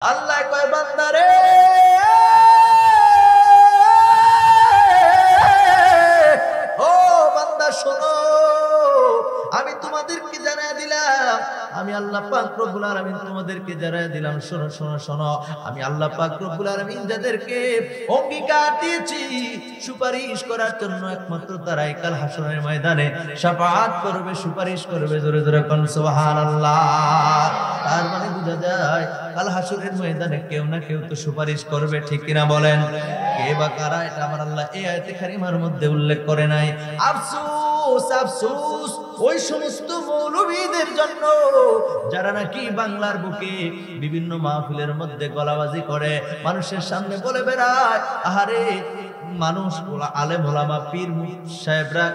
আল্লাহ কয় বান্দারে ও বান্দা শোনো, আমি তোমাদেরকে জানায় দিলাম, আমি আল্লাহ পাক রব্বুল আলামিন তোমাদেরকে জানায় দিলাম, শোনো শোনো শোনো, আমি আল্লাহ পাক রব্বুল আলামিন যাদেরকে অঙ্গীকার দিয়েছি সুপারিশ করার জন্য, একমাত্র তারাই কাল হাসরের ময়দানে শাফাআত করবে, সুপারিশ করবে। জোরে জোরে কোন সুবহানাল্লাহ। তার মানে বোঝা যায় কাল হাসরের ময়দানে কেউ না কেউ তো সুপারিশ করবে, ঠিক কিনা বলেন? কে বা কারা, এটা আমার আল্লাহ এই আয়াতে কারিমার মধ্যে উল্লেখ করে নাই। আফসোস আফসোস ওই সমস্ত মৌলবীদের জন্য যারা নাকি বাংলার বুকে বিভিন্ন মাহফিলের মধ্যে গলাবাজি করে, মানুষের সামনে বলে বেড়ায়, আহারে মানুষ, আলেম ওলামা, পীর সাহেবরা,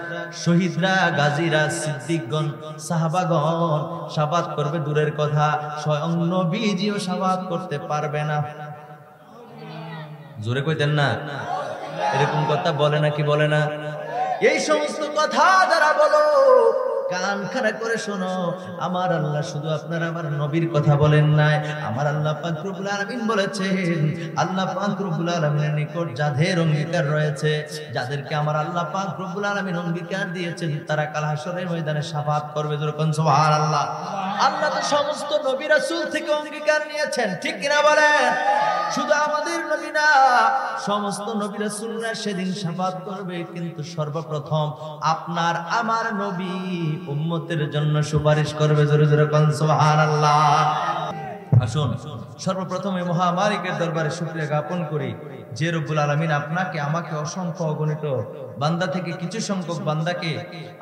শহীদরা, গাজীরা, সিদ্দিকগণ, সাহাবাগণ শাফাত করবে দূরের কথা, স্বয়ং নবীজিও শাফাত করতে পারবে না। জোরে কইতেন না? এরকম কথা বলে নাকি বলে না? এই সমস্ত কথা যারা বলো, কান খাড়া করে শোনো, আমার আল্লাহ শুধু আপনার আমার নবীর কথা বলেন নাই, আমার আল্লাহ পাক রব্বুল আলামিন বলেছেন, আল্লাহ পাক রব্বুল আলামিনের নিকট যাদের অঙ্গীকার রয়েছে, যাদেরকে আমার আল্লাহ পাক রব্বুল আলামিন অঙ্গীকার দিয়েছেন, তারা কাল হাসরের ময়দানে শাফাআত করবে। যেরকম সুবহানাল্লাহ। আল্লাহ তো সমস্ত নবী রাসূল থেকে অঙ্গীকার নিয়েছেন, ঠিক কিনা বলেন? শুধু আমাদের নবী না, সমস্ত নবী রাসূলরা সেদিন শাফাআত করবে, কিন্তু সর্বপ্রথম আপনার আমার নবী উম্মতের জন্য সুপারিশ করবে। জোরে জোরে কোন সুবহানাল্লাহ। আসুন সর্বপ্রথম এই মহামালিকের দরবারে শুকরিয়া জ্ঞাপন করি যে রব্বুল আলামিন আপনাকে আমাকে অসংখ্য অগণিত বান্দা থেকে কিছু সংখ্যক বান্দাকে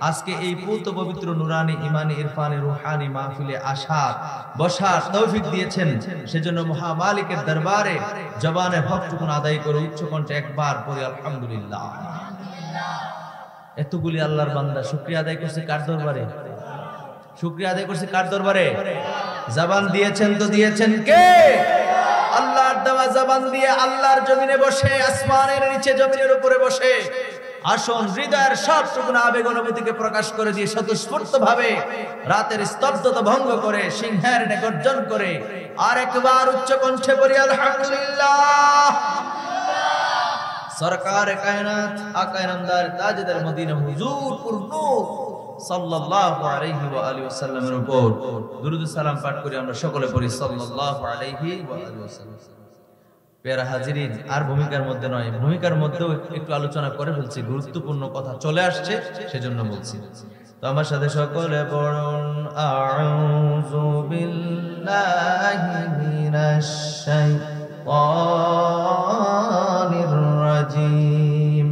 আজকে এই পূত পবিত্র নুরানি ইমানি ইরফানি রুহানি মাহফিলে আসার বসার তৌফিক দিয়েছেন। সেজন্য মহামালিকের দরবারে জবানে হকটুকুন আদায় করে উচ্চ কণ্ঠে একবার পড়ি আলহামদুলিল্লাহ। এতগুলি আল্লাহর বান্দা শুকরিয়া আদায় করছে কার দরবারে? শুকরিয়া আদায় করছে কার দরবারে? জবান দিয়েছেন তো দিয়েছেন কে? আল্লাহর দেওয়া জবান দিয়ে আল্লাহর জমিনে বসে, আসমানের নিচে জমিনের উপরে বসে আসুন হৃদয়ের সবটুকু আবেগ অনুভূতিকে প্রকাশ করে দিয়ে স্বতঃস্ফূর্ত ভাবে রাতের স্তব্ধতা ভঙ্গ করে সিংহের ন্যায় গর্জন করে আর একবার উচ্চ কণ্ঠে বলি আলহামদুলিল্লাহ। সরকার কায়নাত আকা ইনামদার তাজদার মদিনা হুজুর পুর নূর সাল্লাল্লাহু আলাইহি ওয়া আলিহি ওয়াসাল্লামের উপর দুরূদ ও সালাম পাঠ করি আমরা সকলে পড়ি সাল্লাল্লাহু আলাইহি ওয়া আলিহি ওয়াসাল্লাম। প্রিয় হাজিরিন, আর ভূমিকার মধ্যে নয়, ভূমিকার মধ্যেও একটু আলোচনা করে ফেলছি, গুরুত্বপূর্ণ কথা চলে আসছে সেজন্য বলছি। তো আমার সাথে সকলে পড়ুন আউযু বিল্লাহি মিনাশ শাইতানির রাজিম।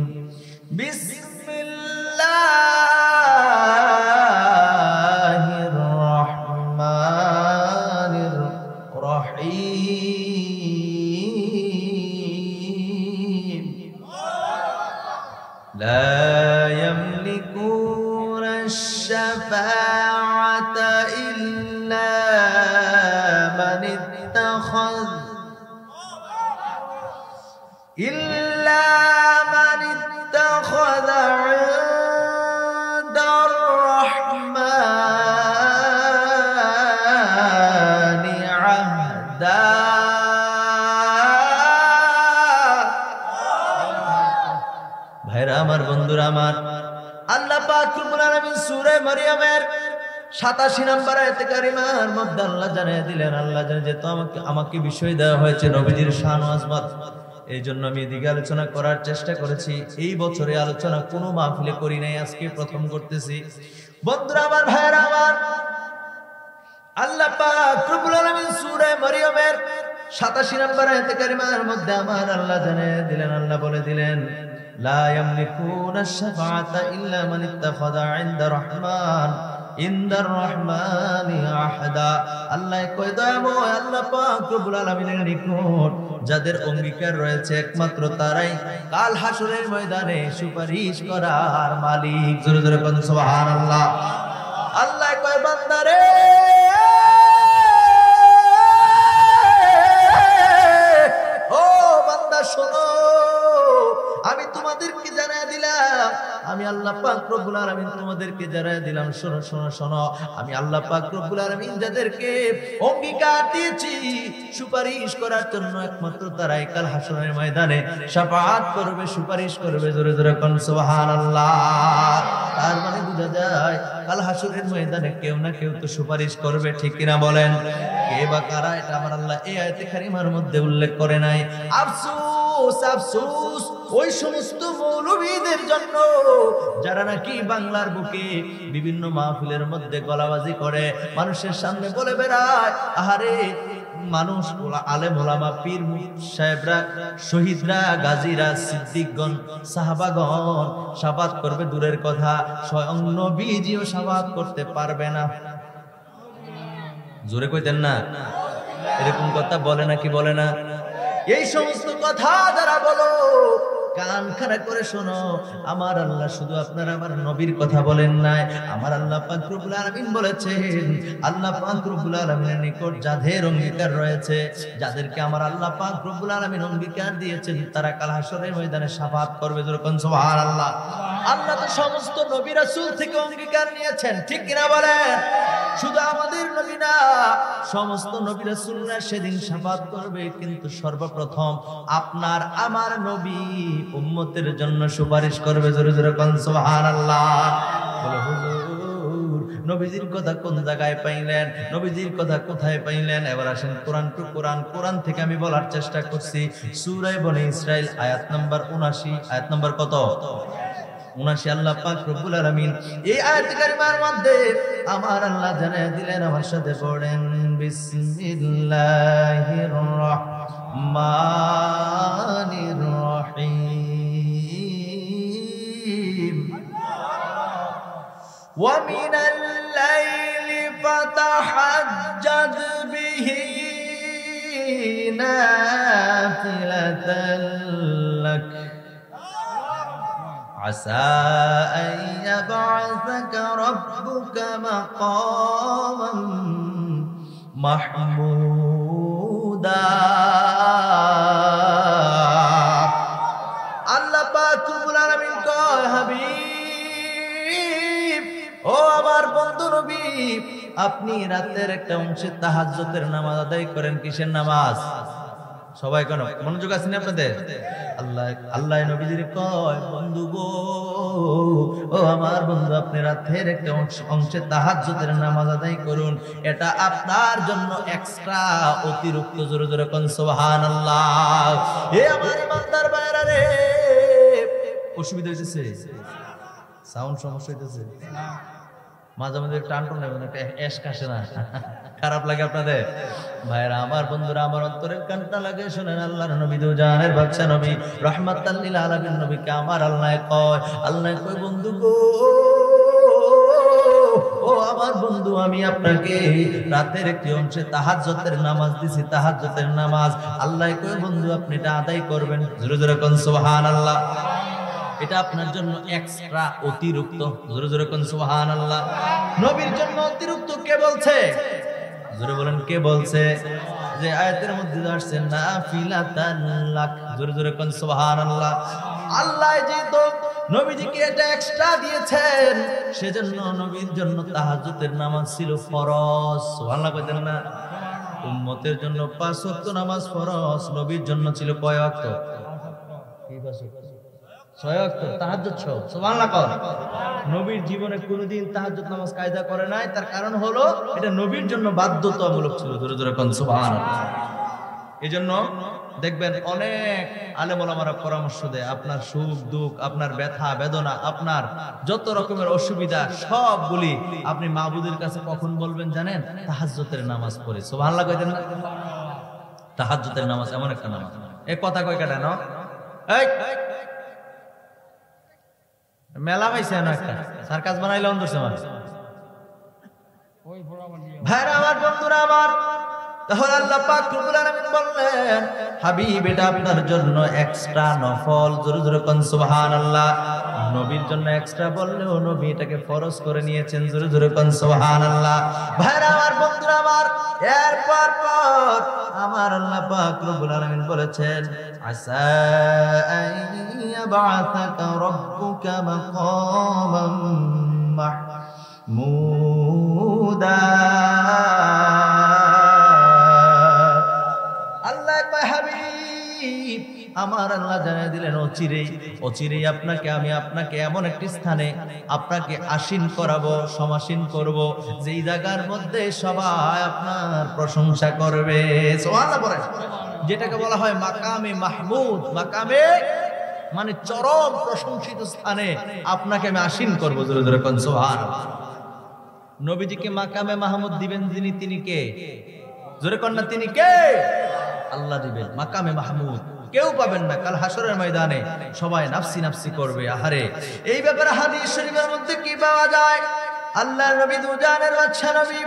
বিসমিল্লাহির রহমানির রহিম। লা ইয়ামলিকুনা আশ-শাফাআতা ইল্লা মান ইত্তাখায ইনদার রহমানি আহদা। ভাইরা আমার, বন্ধুরা আমার, আল্লাহ পাক রব্বুল আলামিন সূরা মারইয়ামের 87 নম্বর আয়াতে কারিমার মধ্যে আল্লাহ জানিয়ে দিলেন, আল্লাহ জানে যে আমাকে বিষয় দেওয়া হয়েছে নবীজির শান ও আজমত। এই জন্য আমি এদিকে আলোচনা করার চেষ্টা করেছি। এই বছরে আলোচনা কোনো মাহফিলে করি নাই, আজকে প্রথম করতেছি। বন্ধুরা আমার, ভাইরা আমার, আল্লাহ পাক রব্বুল আলামিন সূরা মারইয়ামের 87 নম্বর আয়াতে কারিমার মধ্যে আমার আল্লাহ জানিয়ে দিলেন, আল্লাহ বলে দিলেন, লা ইয়ামলিকুনা আশ-শাফাআতা ইল্লা মান ইত্তাখাযা ইনদার রহমানি আহদা। আল্লাহ কয় দয়াময় আল্লাহ পাক রব্বুল আলামিনের নিকট যাদের অঙ্গীকার রয়েছে একমাত্র তারাই কাল হাসরের ময়দানে সুপারিশ করার মালিক। জোরে জোরে বলেন সুবহানাল্লাহ। আল্লাহ কয় বান্দারে ও বান্দা শোনো, আমি তোমাদেরকে জানায় দিলাম, আমি আল্লাহ পাক রব্বুল আলামিন তোমাদেরকে জানাই দিলাম, শোনো শোনো শোনো, আমি আল্লাহ পাক রব্বুল আলামিন যাদেরকে অঙ্গীকার দিয়েছি সুপারিশ করার জন্য, একমাত্র তারাই কাল হাসরের ময়দানে শাফাআত করবে, সুপারিশ করবে। জোরে জোরে কোন সুবহানাল্লাহ। তার মানে বোঝা যায় কাল হাসরের ময়দানে কেউ না কেউ তো সুপারিশ করবে, ঠিক কিনা বলেন? কে বা কারা, এটা আমার আল্লাহ এই আয়াতে কারিমার মধ্যে উল্লেখ করে নাই। আফসোস আফসোস ওই সমস্ত মৌলবীদের জন্য যারা নাকি বাংলার বুকে বিভিন্ন মাহফিলের মধ্যে গলাবাজি করে, মানুষের সামনে বলে বেড়ায়, আহারে মানুষ, আলেম ওলামা, পীর সাহেবরা, শহীদরা, গাজীরা, সিদ্দিকগণ, সাহাবাগণ শাফাত করবে দূরের কথা, স্বয়ং নবীজিও শাফাত করতে পারবে না। জোরে কইতেন না? এরকম কথা বলে না কি বলে না? এই সমস্ত কথা যারা বলো, কান খাড়া করে শোনো, আমার আল্লাহ শুধু আপনার আমার নবীর কথা বলেন নাই, আমার আল্লাহ পাক রব্বুল আলামিন বলেছেন, আল্লাহ পাক রব্বুল আলামিনের নিকট যাদের অঙ্গীকার রয়েছে, যাদেরকে আমার আল্লাহ পাক রব্বুল আলামিন অঙ্গীকার দিয়েছেন, তারা কাল হাসরের ময়দানে শাফাআত করবে। যেরকম সুবহানাল্লাহ। আল্লাহ তো সমস্ত নবী রাসূল থেকে অঙ্গীকার নিয়েছেন, ঠিক কিনা বলেন? শুধু আমাদের নবী না, সমস্ত নবী রাসূলরা সেদিন শাফাআত করবে, কিন্তু সর্বপ্রথম আপনার আমার নবী উম্মতের জন্য সুপারিশ করবে। জোরে জোরে কোন সুবহানাল্লাহ। বলে হুজুর নবীজির কথা কোন জায়গায় পাইলেন, নবীজির কথা কোথায় পাইলেন? এবার আসেন কোরআন টু কোরআন। কোরআন থেকে আমি বলার চেষ্টা করছি সূরা বনী ইসরাইল আয়াত নাম্বার 79। আয়াত নাম্বার কত? 79। আল্লাহ পাক রব্বুল আলামিন এই আয়াত কারিমার মধ্যে আমার আল্লাহ জানিয়ে দিলেন, আমার সাথে পড়েন, বিসমিল্লাহির রাহমানির রহিম। ওয়া মিনাল লাইলি ফাতাহাজ্জাদ বিহি নাফিলাতাল লাক عسى أن يبعثك ربك مقاما محمودا। আল্লাহ পাক রব্বুল আলামিন কয়, হাবিব, ও আমার বন্ধু নবী, আপনি রাতের একটা অংশে তাহাজ্জুদের নামাজ আদায় করেন। কিসের নামাজ? সবাই কেন মনোযোগ আছে না আপনাদের? আল্লাহ নবীজির কয়, বন্ধু গো, ও আমার বন্ধু, আপনি রাতের একটা অংশে তাহাজ্জুদের নামাজ আদায় করুন, এটা আপনার জন্য এক্সট্রা, অতিরিক্ত। জোরে জোরে কোন সুবহানাল্লাহ। হে আমার ইমানদার ভাইরা রে, অসুবিধা হইতেছে? সাউন্ড সমস্যা হইতেছে? মাঝে মাঝে টান টান নেবেন, একটা এশ কাশে না? খারাপ লাগে আপনাদের? ভাইরা আমার, বন্ধুরা আমার, অন্তরের কানটা লাগে শুনেন, আল্লাহর নবী দু জাহানের বাদশা নবী রাহমাতাল লিল আলামিন নবীকে আমার আল্লাহ কয়, বন্ধু গো, ও আমার বন্ধু, আমি আপনাকে রাতের একটি অংশে তাহাজ্জুদের নামাজ দিছি, তাহাজ্জুদের নামাজ। আল্লাহ কয়, বন্ধু আপনি এটা আদায় করবেন। জোরে জোরে কোন সুবহানাল্লাহ। এটা আপনার জন্য এক্সট্রা, অতিরিক্ত। জোরে জোরে কোন সুবহানাল্লাহ। নবীর জন্য অতিরিক্ত কে বলছে? জোরে বলেন, কে বলছে? যে আয়াতের মধ্যে আসছে নাফিলাতান লাক। জোরে জোরে কোন সুবহানাল্লাহ। আল্লাহ যেহেতু নবীজিকে এটা এক্সট্রা দিয়েছেন, সেজন্য নবীর জন্য তাহাজ্জুদের নামাজ ছিল ফরজ। সুবহানাল্লাহ কইতেন না? উম্মতের জন্য 5 ওয়াক্ত নামাজ ফরজ, নবীর জন্য ছিল কয় ওয়াক্ত? 6 ওয়াক্ত তাহাজ্জুদ সহ। সুবহানাল্লাহ কর। নবীর জীবনে কোনোদিন তাহাজ্জুদ নামাজ কায়দা করে নাই, তার কারণ হলো এটা নবীর জন্য বাধ্যতামূলক ছিল। জোরে জোরে কোন সুবহানাল্লাহ। এজন্য দেখবেন অনেক আলেম ওলামারা পরামর্শ দেয়, আপনার সুখ দুঃখ, আপনার ব্যথা বেদনা, আপনার যত রকমের অসুবিধা সবগুলি আপনি মাবুদের কাছে কখন বলবেন জানেন? তাহাজ্জুদের নামাজ পড়ে। সুবহানাল্লাহ কইতেন না? তাহাজ্জুদের নামাজ এমন একটা নামাজ, এই কথা কয় কাটা না? এই মেলা পাইছে না, একটা সার্কাস বানাইলে অন্ধরছে মানুষ। ভাইরা আমার, বন্ধুরা আমার, তাহলে আল্লাহ পাক রব্বুল আলামিন বললেন, হাবিব এটা আপনার জন্য এক্সট্রা নফল। জোরে জোরে কোন সুবহানাল্লাহ। নবীর জন্য এক্সট্রা বললেও নবী এটাকে ফরজ করে নিয়েছেন। জোরে জোরে কোন সুবহানাল্লাহ। ভাইরা আমার, বন্ধুরা আমার, এরপর পর আমার আল্লাহ পাক রব্বুল আলামিন বলেছেন, আসা আইয়াবাতাকা রাব্বুকা মাকামান মাহমুদা। আল্লাহ কয়, হাবিব আমার আল্লাহ জানিয়ে দিলেন, অচিরেই আপনাকে এমন একটি স্থানে আপনাকে আসীন করাবো, সমাসীন করব, যেই জায়গার মধ্যে সবাই আপনার প্রশংসা করবে। সুবহানাল্লাহ বলেন। যেটাকে বলা হয় মাকামে মাহমুদ। মাকামে মানে চরম প্রশংসিত স্থানে আপনাকে আমি আসীন করব। জোরে জোরে কোন সুবহানাল্লাহ। নবীজিকে মাকামে মাহমুদ দিবেন যিনি, তিনি কে? জোরে কোন না, তিনি কে? আল্লাহ দিবেন মাকামে মাহমুদ। কেউ পাবেন না। কাল হাসরের ময়দানে সবাই নাফসি নাফসি করবে। আহারে, এই ব্যাপারে হাদিস শরীফের মধ্যে কি পাওয়া যায়? আল্লাহর নবী দুজানের বাদশা নবী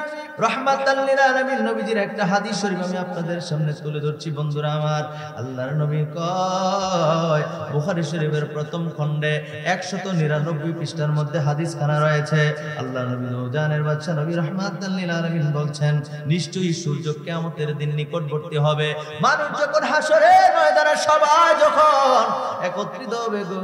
রাহমাতাল লিল আলামিন নবীজির একটা হাদিস শরীফ আমি আপনাদের সামনে তুলে ধরছি। বন্ধুরা আমার, আল্লাহর নবী কয়, বুখারী শরীফের প্রথম খণ্ডে 199 পৃষ্ঠার মধ্যে হাদিস খানা রয়েছে। আল্লাহর নবী দুজানের বাদশা নবী রাহমাতাল লিল আলামিন বলছেন, নিশ্চয়ই সূর্য কিয়ামতের দিন নিকটবর্তী হবে। মানুষ যখন হাসরের ময়দানে সবাই যখন একত্রিত হবে গো,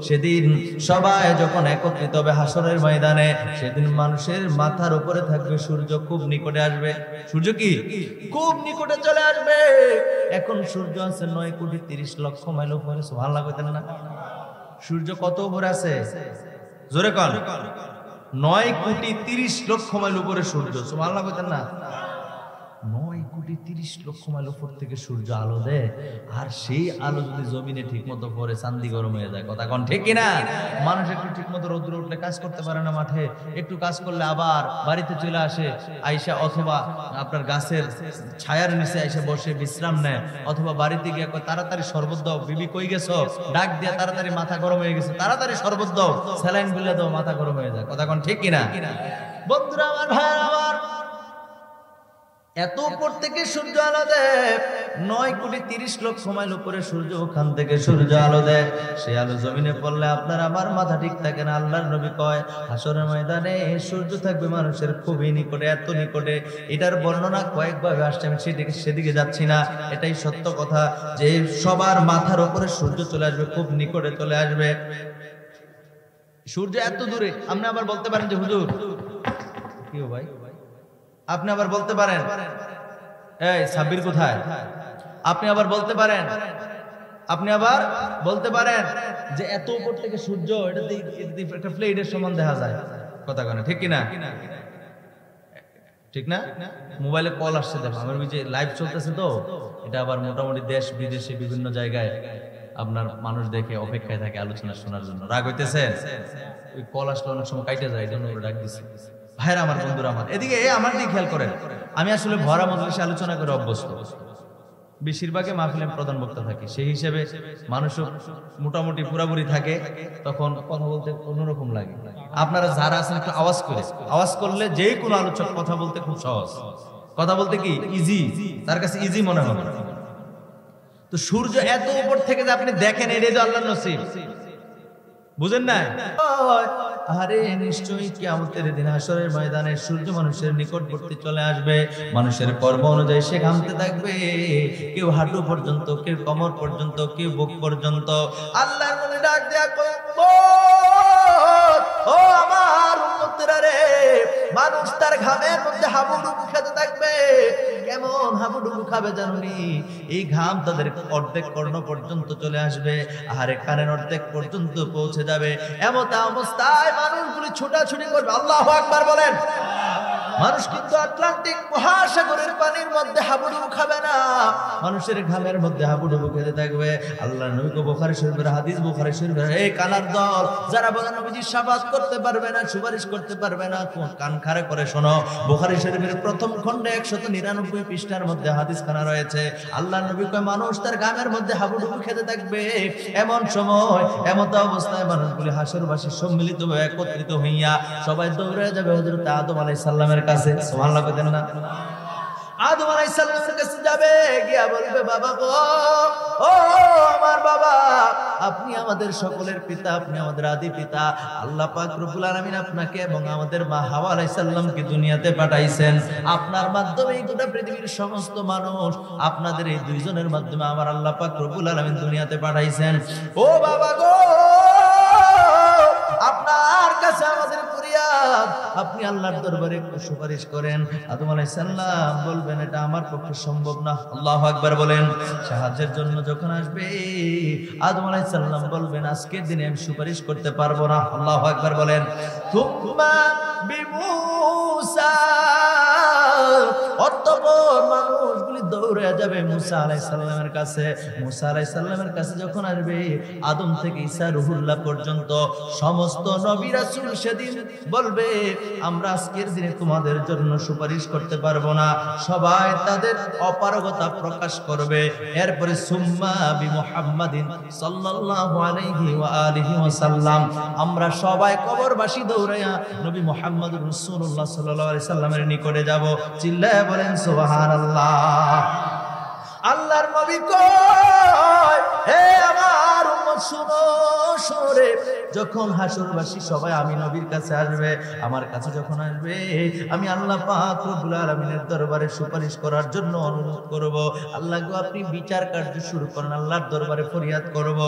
সেদিন সবাই যখন একত্রিত হবে হাসরের ময়দানে, সেদিন মানুষের মাথার উপরে থাকবে সূর্য, খুব নিকটে আসবে। সূর্য কি খুব নিকটে চলে আসবে। এখন সূর্য আছে 9,30,00,000 মাইল উপরে। সুবহানাল্লাহ কইতেন না? সূর্য কত উপরে আছে? জোরে কোন। 9,30,00,000 মাইল উপরে সূর্য। সুবহানাল্লাহ কইতেন না? 9,30,00,000 মাইল উপর থেকে সূর্য আলো দেয়, আর সেই আলো যদি জমিনে ঠিক মতো পড়ে, চান্দি গরম হয়ে যায়। কথা কোন ঠিক কিনা? মানুষ একটু ঠিক মতো রোদ্রে উঠলে কাজ করতে পারে না, মাঠে একটু কাজ করলে আবার বাড়িতে চলে আসে আইসা, অথবা আপনার গাছের ছায়ার নিচে এসে বসে বিশ্রাম নেয়, অথবা বাড়িতে গিয়ে তাড়াতাড়ি শরবত দাও, বিবি কই গেছো, ডাক দিয়ে তাড়াতাড়ি মাথা গরম হয়ে গেছে, তাড়াতাড়ি শরবত দাও, স্যালাইন গুলে দাও, মাথা গরম হয়ে যায়। কথা কোন ঠিক কিনা? বন্ধুরা আমার, ভাই আমার, এত উপর থেকে সূর্য আলো দেয়, 9,30,00,000 মাইল উপরে সূর্য, ওখান থেকে সূর্য আলো দেয়। সেই আলো জমিনে পড়লে আপনার আমার মাথা ঠিক থাকে না। আল্লাহর নবী কয়, হাসরের ময়দানে সূর্য থাকবে মানুষের খুবই নিকটে, এত নিকটে। এটার বর্ণনা কয়েকভাবে আসছে, আমি সেদিকে যাচ্ছি না। এটাই সত্য কথা যে সবার মাথার উপরে সূর্য চলে আসবে, খুব নিকটে চলে আসবে। সূর্য এত দূরে। আপনি আবার বলতে পারেন যে হুজুর কি ভাই, আপনি আবার বলতে পারেন এই সাব্বির কোথায়? আপনি আবার বলতে পারেন যে এত উপর থেকে সূর্য, এটাতে একটা প্লেটের সমান দেখা যায়। কথা কেন ঠিক কিনা? ঠিক না? মোবাইলে কল আসছে, দেখো আমার যে লাইভ চলতেছে, তো এটা আবার মোটামুটি দেশ বিদেশে বিভিন্ন জায়গায় আপনার মানুষ দেখে অপেক্ষায় থাকে আলোচনা শোনার জন্য। রাগ হইতেছে? ওই কল আসলে অনেক সময় কাইটে যায়, এই জন্য ডাক দিচ্ছি। ভাইরা আমার, বন্ধুরা আমার, এদিকে আমার দিকে খেয়াল করেন। আমি আসলে ভরা মজলিসে আলোচনা করে অভ্যস্ত, বেশিরভাগই মাহফিলে প্রধান বক্তা থাকি, সেই হিসেবে মানুষও মোটামুটি পুরাপুরি থাকে, তখন কথা বলতে অন্যরকম লাগে। আপনারা যারা আছেন একটু আওয়াজ করলে যে কোনো আলোচক কথা বলতে খুব সহজ, কথা বলতে কি ইজি, তার কাছে ইজি মনে হবে। তো সূর্য এত উপর থেকে যে আপনি দেখেন, এটাই তো আল্লাহর নসিব, বুঝেন না? আরে নিশ্চয়ই কিয়ামতের দিন হাসরের ময়দানে সূর্য মানুষের নিকটবর্তী চলে আসবে। মানুষের কর্ম অনুযায়ী সে ঘামতে থাকবে, কেউ হাঁটু পর্যন্ত, কেউ কোমর পর্যন্ত, কেউ বুক পর্যন্ত। আল্লাহর নবী ডাক দেয়া কয়, ও আমার উম্মতেরা রে, মানুষ তার ঘামের মধ্যে হাবুডুবু খেতে থাকবে। কেমন হাবুডুবু খাবে জানুনি? এই ঘাম তাদের অর্ধেক কর্ণ পর্যন্ত চলে আসবে, আর কানের অর্ধেক পর্যন্ত পৌঁছে যাবে। এমন অবস্থায় মানুষগুলি ছোটাছুটি করবে। আল্লাহু আকবার বলেন। মানুষ কিন্তু আটলান্টিক মহাসাগরের পানির মধ্যে হাবুডুবু খাবে না, মানুষের ঘামের মধ্যে হাবুডুবু খেতে থাকবে। আল্লাহর নবী বুখারী শরীফের হাদিস, বুখারী শরীফের এই কানার দল যারা বলে নবীজি শাফাআত করতে পারবে না, সুপারিশ করতে পারবে না, কান খাড়া করে শোনো। বুখারী শরীফের প্রথম খণ্ডে 199 পৃষ্ঠার মধ্যে হাদিস খানা রয়েছে। আল্লাহর নবী কয়, মানুষ তার ঘামের মধ্যে হাবুডুবু খেতে থাকবে। এমন সময়, এমন অবস্থায় মানুষগুলি হাসরবাসী সম্মিলিত হয়ে একত্রিত হইয়া সবাই দৌড়ে যাবে হযরত আদম আলাইহিস সালামের কাছে। সুবহানাল্লাহ বলেন না? আদম আলাইহিস সালামের কাছে যাবে, গিয়া বলবে, বাবা গো, ও আমার বাবা, আপনি আমাদের সকলের পিতা, আপনি আমাদের আদি পিতা। আল্লাহ পাক রব্বুল আলামিন আপনাকে এবং আমাদের মা হাওয়া আলাইহিস সালামকে দুনিয়াতে পাঠাইছেন। আপনার মাধ্যমে এই গোটা পৃথিবীর সমস্ত মানুষ, আপনাদের এই দুইজনের মাধ্যমে আমার আল্লাহ পাক রব্বুল আলামিন দুনিয়াতে পাঠাইছেন। ও বাবা গো, আপনার কাছে আমাদের ফরিয়াদ, আপনি আল্লাহর দরবারে একটু সুপারিশ করেন। আদম আলাইহিস সালাম বলবেন এটা আমার পক্ষে সম্ভব না। আল্লাহু আকবার বলেন। সাহায্যের জন্য যখন আসবে আদম আলাইহিস সালাম বলবেন আজকের দিনে আমি সুপারিশ করতে পারবো না। আল্লাহু আকবার বলেন। তুম্মা বিমূসা, অতঃপর মানুষগুলি দৌড়ে যাবে মুসা আলাইহিস সালামের কাছে। মুসা আলাইহিস সালামের কাছে যখন আসবে আদম থেকে ঈসা রুহুল্লাহ পর্যন্ত সমস্ত নবী রাসূল সেদিন বলবে আমরা আজকের দিনে তোমাদের জন্য সুপারিশ করতে পারবো না। সবাই তাদের অপারগতা প্রকাশ করবে। এরপরে সুম্মা বিমুহাম্মাদিন সাল্লাল্লাহু আলাইহি ওয়া আলিহি ওয়াসাল্লাম, আমরা সবাই কবরবাসী দৌড়াইয়া নবী মুহাম্মদ রাসূলুল্লাহ সাল্লাল্লাহু আলাইহি সাল্লামের নিকটে যাব। চিল্লায়ে বলেন সুবহানাল্লাহ। আল্লাহর নবী কয় হে আমার উম্মত শুনো শুনে, যখন হাসরবাসী সবাই আমি নবীর কাছে আসবে, আমার কাছে যখন আসবে আমি আল্লাহ পাক রব্বুল আলামিনের দরবারে সুপারিশ করার জন্য অনুরোধ করব। আল্লাহ গো আপনি বিচার কার্য শুরু করেন, আল্লাহর দরবারে ফরিয়াদ করব।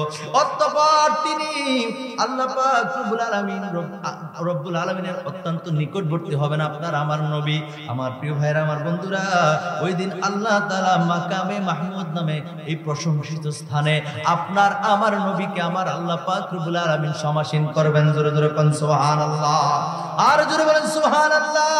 অতঃপর তিনি আল্লাহ পাক রব্বুল আলামিনের অত্যন্ত নিকটবর্তী হবেন আপনার আমার নবী। আমার প্রিয় ভাইরা, আমার বন্ধুরা, ওই দিন আল্লাহ তাআলা মাকামে মাহমুদ নামে এই প্রশংসিত স্থানে আপনার আমার নবীকে আমার আল্লাহ পাক রব্বুল আলামিন সমাসীন করবেন। জোরে জোরে কোন সুবহানাল্লাহ, আর জোরে বলেন সুবহানাল্লাহ।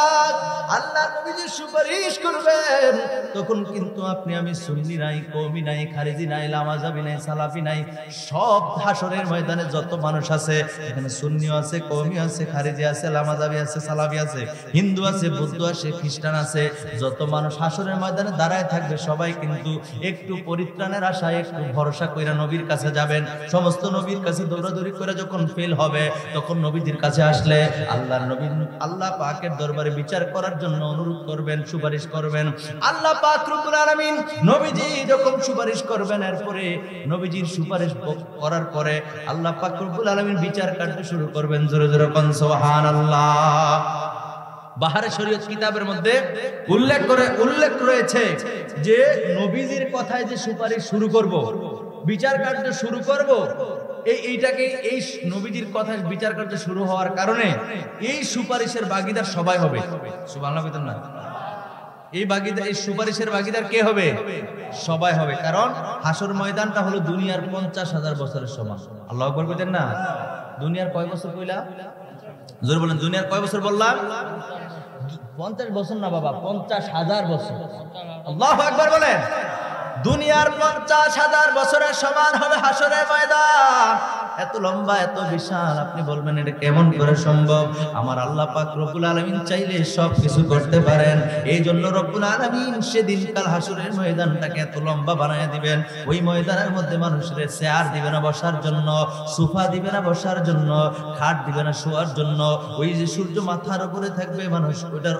আল্লাহ নবীজি সুপারিশ করবেন, তখন কিন্তু আপনি আমি সুন্নি নাই, কওমি নাই, খারিজি নাই, লামাজাবি নাই, সালাফি নাই, সব হাসরের ময়দানে যত মানুষ আছে এখানে সুন্নি আছে, কওমি আছে, খারিজি আছে, লামাজাবি আছে, সালাফি আছে, হিন্দু আছে, বৌদ্ধ আছে, খ্রিস্টান আছে, যত মানুষ হাসরের ময়দানে দাঁড়ায় থাকবে সবাই কিন্তু একটু পরিত্রাণের আশায় একটু ভরসা কইরা নবীর কাছে যাবেন। সমস্ত নবীর কাছে দৌড়াদৌড়ি করে যখন ফেল হবে তখন নবীদের কাছে আসলে আল্লাহর নবী আল্লাহ পাকের দরবারে বিচার করার জন্য অনুরোধ করবেন, সুপারিশ করবেন। আল্লাহ পাক রব্বুল আলামিন নবীজি যখন সুপারিশ করবেন, এরপরে নবীজির সুপারিশ করার পরে আল্লাহ পাক রব্বুল আলামিন বিচার কার্য শুরু করবেন। জোরে জোরে কোন সুবহানাল্লাহ। বাহারে শরীয়ত কিতাবের মধ্যে উল্লেখ রয়েছে যে নবীজির কথায় যে সুপারিশ শুরু করব, বিচার কার্য শুরু করব, এইটাকে এই নবীজির কথায় বিচার কার্য শুরু হওয়ার কারণে এই সুপারিশের ভাগীদার সবাই হবে। সুবহানাল্লাহ বলেন না? এই সুপারিশের ভাগীদার কে হবে? সবাই হবে। কারণ হাসর ময়দানটা হলো দুনিয়ার 50,000 বছরের সমান। আল্লাহু আকবার বলেন না? দুনিয়ার কয় বছর কইলা? জোরে বলেন, দুনিয়ার কয় বছর বললাম? 50 বছর না বাবা, 50,000 বছর। আল্লাহু আকবার বলেন। দুনিয়ার 50,000 বছরের সমান হবে হাসরের ময়দান। এত লম্বা, এত বিশাল, আপনি বলবেন এটা কেমন করে সম্ভব? আমার আল্লাহ পাক রব্বুল আলামিন চাইলে সব কিছু করতে পারেন। এই জন্য রব্বুল আলামিন সেদিন কাল হাসরের ময়দানটাকে এত লম্বা বানায় দিবেন। ওই ময়দানের মধ্যে মানুষের চেয়ার দিবে না বসার জন্য, সোফা দিবে না বসার জন্য, খাট দিবে না শোয়ার জন্য। ওই যে সূর্য মাথার উপরে থাকবে, মানুষ ওটার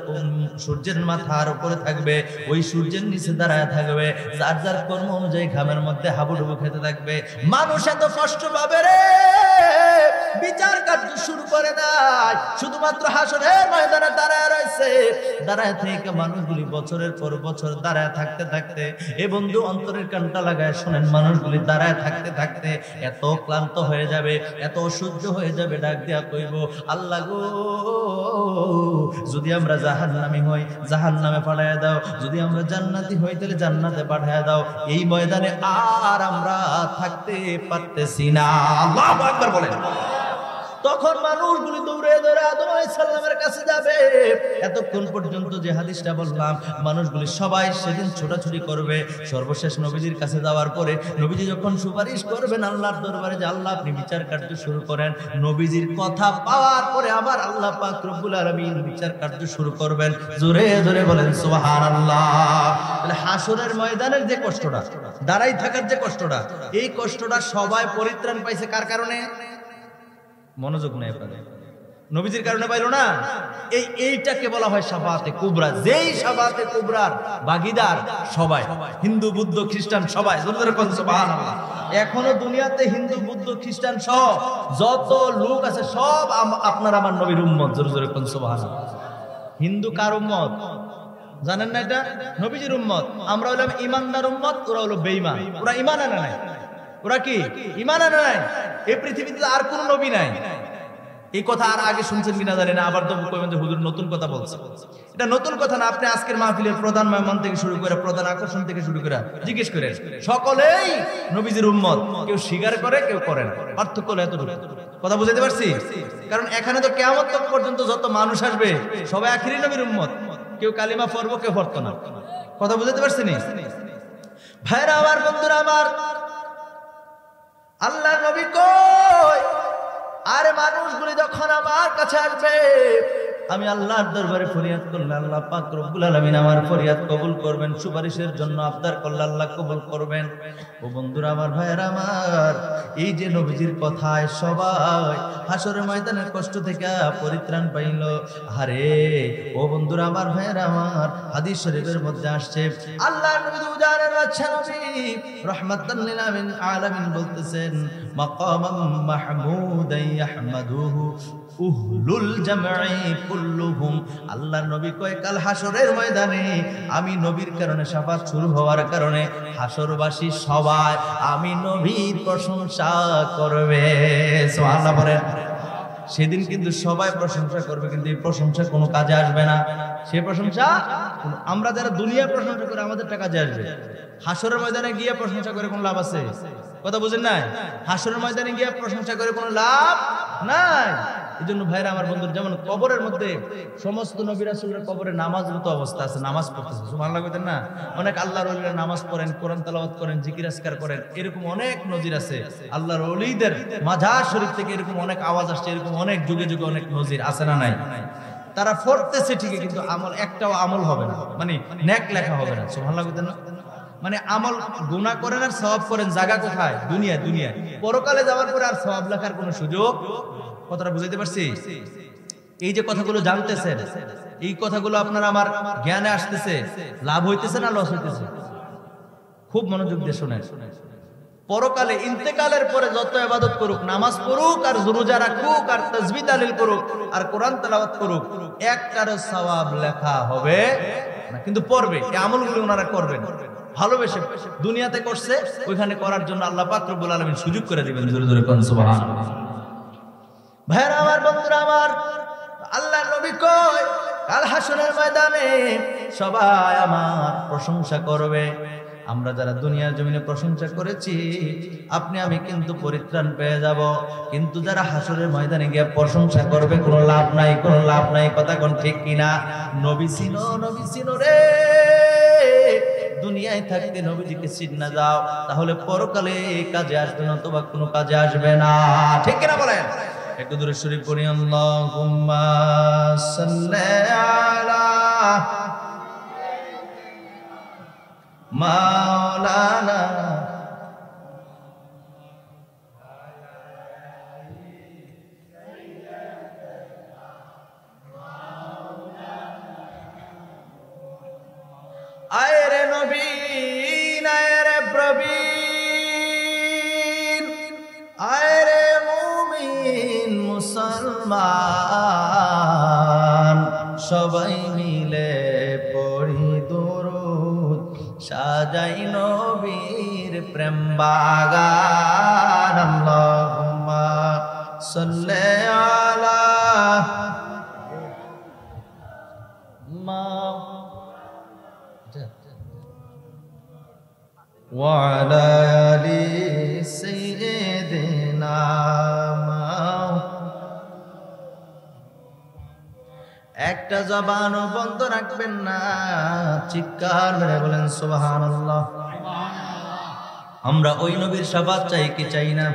সূর্যের মাথার উপরে থাকবে, ওই সূর্যের নিচে দাঁড়ায় থাকবে, যার যার কর্ম অনুযায়ী ঘামের মধ্যে হাবুডুবু খেতে থাকবে। মানুষ এত কষ্ট পাবে রে, বিচার কার্য শুরু করে নাই, শুধুমাত্র হাসরের ময়দানে দাঁড়ায় রয়েছে। দাঁড়ায় থেকে মানুষগুলি বছরের পর বছর দাঁড়ায় থাকতে থাকতে, এ বন্ধু অন্তরের কানটা লাগায় শোনেন, মানুষগুলি দাঁড়ায় থাকতে থাকতে এত ক্লান্ত হয়ে যাবে, এত অসহ্য হয়ে যাবে, ডাক দিয়া কইব আল্লাহ গো, যদি আমরা জাহান্নামী হই জাহান্নামে পাঠায় দাও, যদি আমরা জান্নাতি হই তাহলে জান্নাতে পাঠায় দাও। এই ময়দানে আর আমরা থাকতে পারতেছি না। আল্লাহু আকবার বলেন। তখন মানুষগুলি দৌড়ে দৌড়ে আদম আলাইহিস সালামের কাছে যাবে। এতক্ষণ পর্যন্ত যে হাদিসটা বললাম, মানুষগুলি সবাই সেদিন ছোটাছুটি করবে। সর্বশেষ নবীজির কাছে যাওয়ার পরে নবীজি যখন সুপারিশ করবেন আল্লাহর দরবারে যে আল্লাহ আপনি বিচার কার্য শুরু করেন, নবীজির কথা পাওয়ার পরে আবার আল্লাহ পাক রব্বুল আলামিন বিচার কার্য শুরু করবেন। জোরে জোরে বলেন সুবহানাল্লাহ। তাহলে হাসরের ময়দানের যে কষ্টটা, দাঁড়াই থাকার যে কষ্টটা, এই কষ্টটা সবাই পরিত্রাণ পাইছে কার কারণে? মনোযোগ নেই আপনাদের। নবীজির কারণে পাইলো না। এইটাকে বলা হয় শাফাআতে কুবরা। যেই শাফাআতে কুবরার ভাগীদার সবাই, হিন্দু বৌদ্ধ খ্রিস্টান সবাই। সুবহানাল্লাহ। এখনো দুনিয়াতে হিন্দু বৌদ্ধ খ্রিস্টান সহ যত লোক আছে সব আপনার আমার নবীর উম্মত। জোরে জোরে কোন সুবহানাল্লাহ। হিন্দু কার উম্মত জানেন না? এটা নবীজির উম্মত। আমরা হলাম ইমানদার উম্মত, ওরা হলো বেঈমান। ওরা ঈমান আনে নাই। ওরা কি ঈমান আনে নাই? এই পৃথিবীতে আর কোন নবী নাই। এই কথা আর আগে শুনছেন কিনা জানি না, আবার তো কইবেন যে হুজুর নতুন কথা বলছে। এটা নতুন কথা না। আপনি আজকের মাহফিলের প্রধান মেহমান থেকে শুরু করে প্রধান আকর্ষণ থেকে শুরু করে জিজ্ঞেস করেন, সকলেই নবীজির উম্মত। কেউ স্বীকার করে, কেউ করে না। পার্থক্য হলো এতটুকু। কথা বুঝাতে পারছি? কারণ এখানে তো কিয়ামত পর্যন্ত যত মানুষ আসবে সবাই আখিরি নবীর উম্মত। কেউ কালিমা পড়বো, কেউ পড়তো না। কথা বুঝাতে পারছি নি? ভাইরা আমার, বন্ধুরা আমার, আল্লাহ নবী কই, আরে মানুষগুলি যখন আমার কাছে আসবে, আমি আল্লাহর দরবারে ফরিয়াদ করলে আল্লাহ পাক রব্বুল আলামিন আমার ফরিয়াদ কবুল করবেন। সুপারিশের জন্য আবদার করলে আল্লাহ কবুল করবেন। ও বন্ধুরা আমার, ভাইয়েরা আমার, এই যে নবীজির কথায় সবাই হাসরের ময়দানে কষ্ট থেকে পরিত্রাণ পাইল। আরে ও বন্ধুরা আমার, ভাইয়েরা আমার, হাদিস শরীফের মধ্যে আসছে আল্লাহর নবী দুজানের বাদশা নবী রাহমাতাল লিল আলামিন বলতেছেন, মাকামাম মাহমুদান ইয়াহমাদুহু উহলুল জামঈ কুল্লুহুম। আল্লাহর নবী কয়, কাল হাসরের ময়দানে আমি নবীর কারণে শাফাত শুরু হওয়ার কারণে হাসরবাসী সবাই আমি নবীর প্রশংসা করবে। সুবহানাল্লাহ বলেন। সেদিন কিন্তু সবাই প্রশংসা করবে, কিন্তু এই প্রশংসা কোনো কাজে আসবে না। সে প্রশংসা আমরা যারা দুনিয়ার প্রশংসা করে আমাদের টাকা কাজে আসবে। হাসরের ময়দানে গিয়ে প্রশংসা করে কোনো লাভ আছে? কথা বুঝেন নাই? হাসরের ময়দানে গিয়ে প্রশংসা করে কোনো লাভ নাই। এই জন্য ভাইরা আমার, বন্ধুর, যেমন কবরের মধ্যে সমস্ত নবী রাসূলের কবরে নামাজরত অবস্থা আছে, নামাজ পড়তেছে। সুবহানাল্লাহ কইতেন না? অনেক আল্লাহর ওলিরা নামাজ পড়েন, কোরআন তেলাওয়াত করেন, জিকির আজকার করেন। এরকম অনেক নজির আছে। আল্লাহর ওলিদের মাজার শরীফ থেকে এরকম অনেক আওয়াজ আসছে। এরকম অনেক যুগে যুগে অনেক নজির আছে না নাই? তারা পড়তেছে ঠিকই, কিন্তু আমল একটাও আমল হবে না, মানে নেক লেখা হবে না। সুবহানাল্লাহ কইতেন না? মানে আমল গুনাহ করেন আর সওয়াব করেন, জায়গা কোথায়? দুনিয়া। পরকালে যাওয়ার পরে আর সওয়াব লেখার কোনো সুযোগ। কথাটা বুঝাইতে পারছি? এই যে কথাগুলো জানতেছেন, এই কথাগুলো আপনার আমার জ্ঞানে আসতেছে, লাভ হইতেছে না লস হইতেছে? খুব মনোযোগ দিয়ে শুনেন। পরকালে ইন্তেকালের পরে যত ইবাদত করুক, নামাজ পড়ুক আর রোজা রাখুক আর তাসবিহ তাহলিল করুক আর কোরআন তেলাওয়াত করুক, একটারও সওয়াব লেখা হবে না। কিন্তু পড়বে, এই আমলগুলো ওনারা করবেন ভালোবেসে। দুনিয়াতে করছে, ওইখানে করার জন্য আল্লাহ পাক রব্বুল আলামিন সুযোগ করে দিবেন। জোরে জোরে কোন সুবহানাল্লাহ। ভাইরা আমার, বন্ধুরা আমার, আল্লাহর নবী কয়, কাল হাসরের ময়দানে সবাই আমার প্রশংসা করবে। আমরা যারা দুনিয়ার জমিনে প্রশংসা করেছি, আপনি আমি কিন্তু পরিত্রাণ পেয়ে যাব। কিন্তু যারা হাসরের ময়দানে গিয়ে প্রশংসা করবে, কোনো লাভ নাই, কোনো লাভ নাই। কথা কোন ঠিক কিনা? নবী চিনো রে। দুনিয়ায় থাকতে নবীজিকে চিন্না যাও, তাহলে পরকালে কাজে আসবে না, অথবা কোনো কাজে আসবে না। ঠিক কিনা বলেন? একটু দূরে শরীফ পড়ি, আল্লাহুম্মা সাল্লি আলা মাওলানা আয় রে নবীন, আয় রে প্রবীণ, আয় রে মুমিন মুসলমান, সবাই মিলে পড়ি দরুদ, সাজাই নবীর প্রেম বাগান। আল্লাহুম্মা সাল্লি আলা ওয়া আলা আলি সাইয়্যিদিনা। একটা জবানও বন্ধ রাখবেন না, চিৎকার মেরে বলেন সুবহানাল্লাহ। আমরা ওই নবীর শাফাত চাই কি চাই না?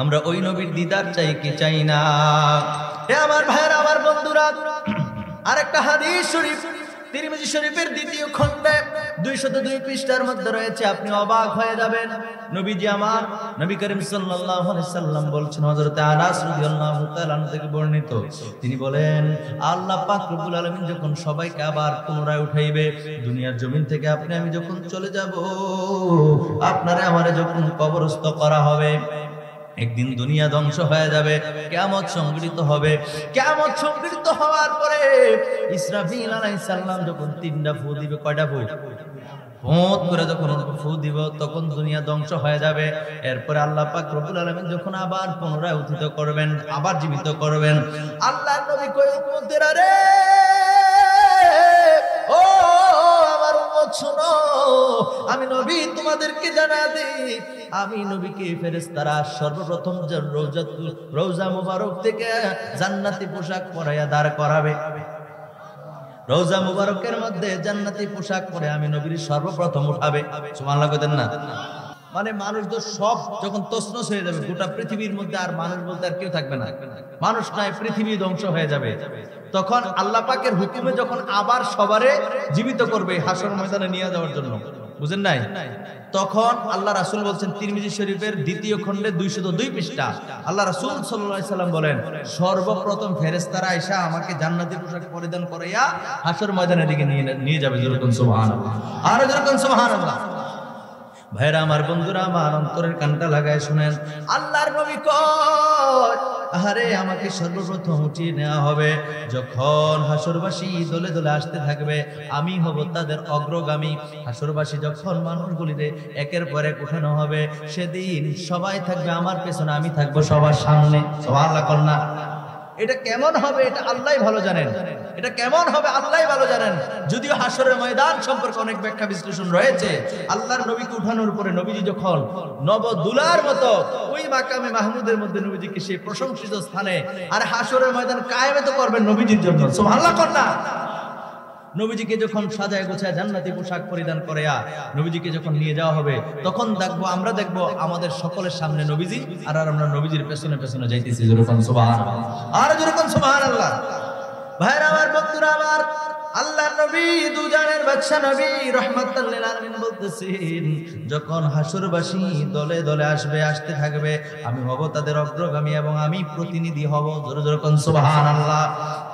আমরা ওই নবীর দিদার চাই কি চাই না? হে আমার ভাইরা, আমার বন্ধুরা, আরেকটা হাদিস শরীফ তিরমিজি শরীফের দ্বিতীয় খণ্ডে 202 পৃষ্ঠার মধ্যে রয়েছে, আপনি অবাক হয়ে যাবেন। নবীজি আমার নবী করিম সাল্লাল্লাহু আলাইহি সাল্লাম বলছেন, হযরত আনাস রাদিয়াল্লাহু তাআলা থেকে বর্ণিত, তিনি বলেন আল্লাহ পাক রব্বুল আলামিন যখন সবাইকে আবার পুনরায় উঠাইবে দুনিয়ার জমিন থেকে, আপনি আমি যখন চলে যাব, আপনারে আমারে যখন কবরস্থ করা হবে, একদিন দুনিয়া ধ্বংস হয়ে যাবে, কিয়ামত সংঘটিত হবে। কিয়ামত সংঘটিত হওয়ার পরে ইসরাফিল আলাইহিস সালাম যখন 3টা ফু দিবে, কয়টা ফু? ফোঁত করে যখন ফু দিব, তখন দুনিয়া ধ্বংস হয়ে যাবে। এরপরে আল্লাহ পাক রব্বুল আলামিন যখন আবার পুনরায় উত্থিত করবেন, আবার জীবিত করবেন, আল্লাহর নবী কই উম্মতেরা রে, ও আমার উম্মত শোনো, আমি নবী তোমাদেরকে জানা দেই, আমি নবীকে ফেরেশতারা সর্বপ্রথম রওজা মুবারক থেকে জান্নাতি পোশাক পরাইয়া দাঁড় করাবে। রওজা মুবারকের মধ্যে জান্নাতি পোশাক পরে আমি নবীর সর্বপ্রথম উঠাবে। সুবহানাল্লাহ কইতেন না? মানে মানুষ তো সব যখন তছনছ হয়ে যাবে, গোটা পৃথিবীর মধ্যে আর মানুষ বলতে আর কেউ থাকবে না, মানুষ নাই, পৃথিবী ধ্বংস হয়ে যাবে, তখন আল্লাহ পাকের হুকুমে যখন আবার সবারে জীবিত করবে হাসর ময়দানে নিয়ে যাওয়ার জন্য, বুঝেন নাই? তখন আল্লাহ রাসূল বলছেন, তিরমিজি শরীফের 2য় খণ্ডে 202 পৃষ্ঠা, আল্লাহ রাসূল সাল্লাল্লাহু আলাইহি সাল্লাম বলেন, সর্বপ্রথম ফেরেশতারা আয়েশা আমাকে জান্নাতি পোশাক পরিধান করাইয়া হাসর ময়দানের দিকে নিয়ে যাবে। যেরকম সুবহানাল্লাহ, আর যেরকম সুবহানাল্লাহ। ভাইরা আমার, বন্ধুরা আমার, অন্তরের কানটা লাগায় শুনেন, আল্লাহর নবী কয়, আরে আমাকে সর্বপ্রথম উঠিয়ে নেওয়া হবে, যখন হাসরবাসী দলে দলে আসতে থাকবে, আমি হব তাদের অগ্রগামী। হাসরবাসী যখন মানুষগুলিতে একের পর এক উঠানো হবে, সেদিন সবাই থাকবে আমার পেছনে, আমি থাকবো সবার সামনে। সুবহানাল্লাহ কন্যা। এটা কেমন হবে এটা আল্লাহই ভালো জানেন, এটা কেমন হবে আল্লাহই ভালো জানেন। যদিও হাসরের ময়দান সম্পর্কে অনেক ব্যাখ্যা বিশ্লেষণ রয়েছে। আল্লাহর নবীকে উঠানোর পরে নবীজি যখন নবদুলার মতো ওই মাকামে মাহমুদের মধ্যে নবীজিকে সেই প্রশংসিত স্থানে, আর হাসরের ময়দান কায়েমত করবেন নবীজির জন্য। সুবহানাল্লাহ কন্যা। নবীজিকে যখন সাজায় গোছায় জান্নাতি পোশাক পরিধান করায়া নবীজিকে যখন নিয়ে যাওয়া হবে, তখন আমরা দেখবো আমাদের সকলের সামনে নবীজি, আর আমরা নবীজির পেছনে পেছনে যাইতেছি। যেরকম সুবহানাল্লাহ, আর যেরকম সুবহানাল্লাহ। ভাইরা আমার, বন্ধুরা আমার, আল্লাহর নবী দুজানের বাদশা নবী রাহমাতাল লিল আলামিন বলতেছেন, যখন হাসরবাসী দলে দলে আসতে থাকবে, আমি হব তাদের অগ্রগামী এবং আমি প্রতিনিধি হব। জোরে জোরে কোন সুবহানাল্লাহ।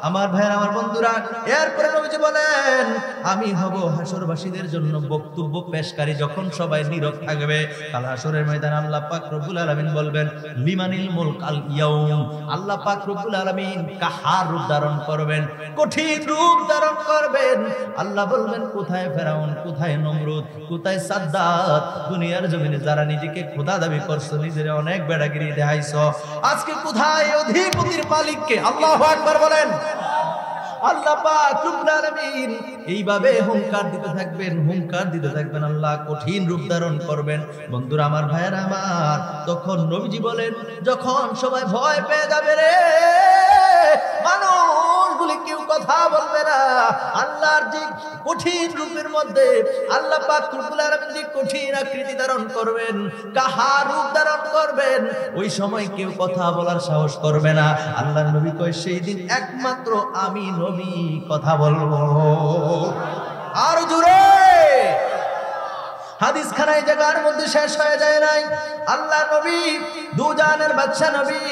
আমার ভাইরা আমার, বন্ধুরা, এরপরে নবীজি বলেন, আমি হব হাসরবাসীদের জন্য বক্তব্য পেশকারী। যখন সবাই নীরব থাকবে, কাল হাসরের ময়দানে আল্লাহ পাক রব্বুল আলামিন বলবেন, লিমানিল মুলক আল ইয়াউম। আল্লাহ পাক রব্বুল আলামিন কাহার রূপ ধারণ করবেন, কঠিন রূপ ধারণ করবেন। আল্লাহ বলবেন, কোথায় ফেরাউন, কোথায় নমরুদ, কোথায় সাদ্দাত? দুনিয়ার জমিনে যারা নিজেকে খোদা দাবি করছো, নিজের অনেক বেড়াগিরি দেখাইছো, আজকে কোথায় অধিপতির মালিককে? আল্লাহু আকবার বলেন। আল্লাহ পাক রব্বুল আলামিন এইভাবে হুঙ্কার দিতে থাকবেন, আল্লাহ কঠিন রূপ ধারণ করবেন। বন্ধুরা আমার, ভাইয়েরা আমার, তখন নবীজি বলেন, যখন সবাই ভয় পেয়ে যাবে রে, মানুষগুলি কেউ কথা বলবে না, আল্লাহর যে কঠিন রূপের মধ্যে আল্লাহ পাক রব্বুল আলামিন যে কঠিন আকৃতি ধারণ করবেন, কাহার রূপ ধারণ করবেন, ওই সময় কেউ কথা বলার সাহস করবে না। আল্লাহর নবী কয়, সেই দিন একমাত্র আমি নবী কথা বলবো। আর জোরে হাদিস খানায় জায়গার মধ্যে শেষ হয়ে যায় নাই। আল্লাহ নবী দুজানের বাদশা নবী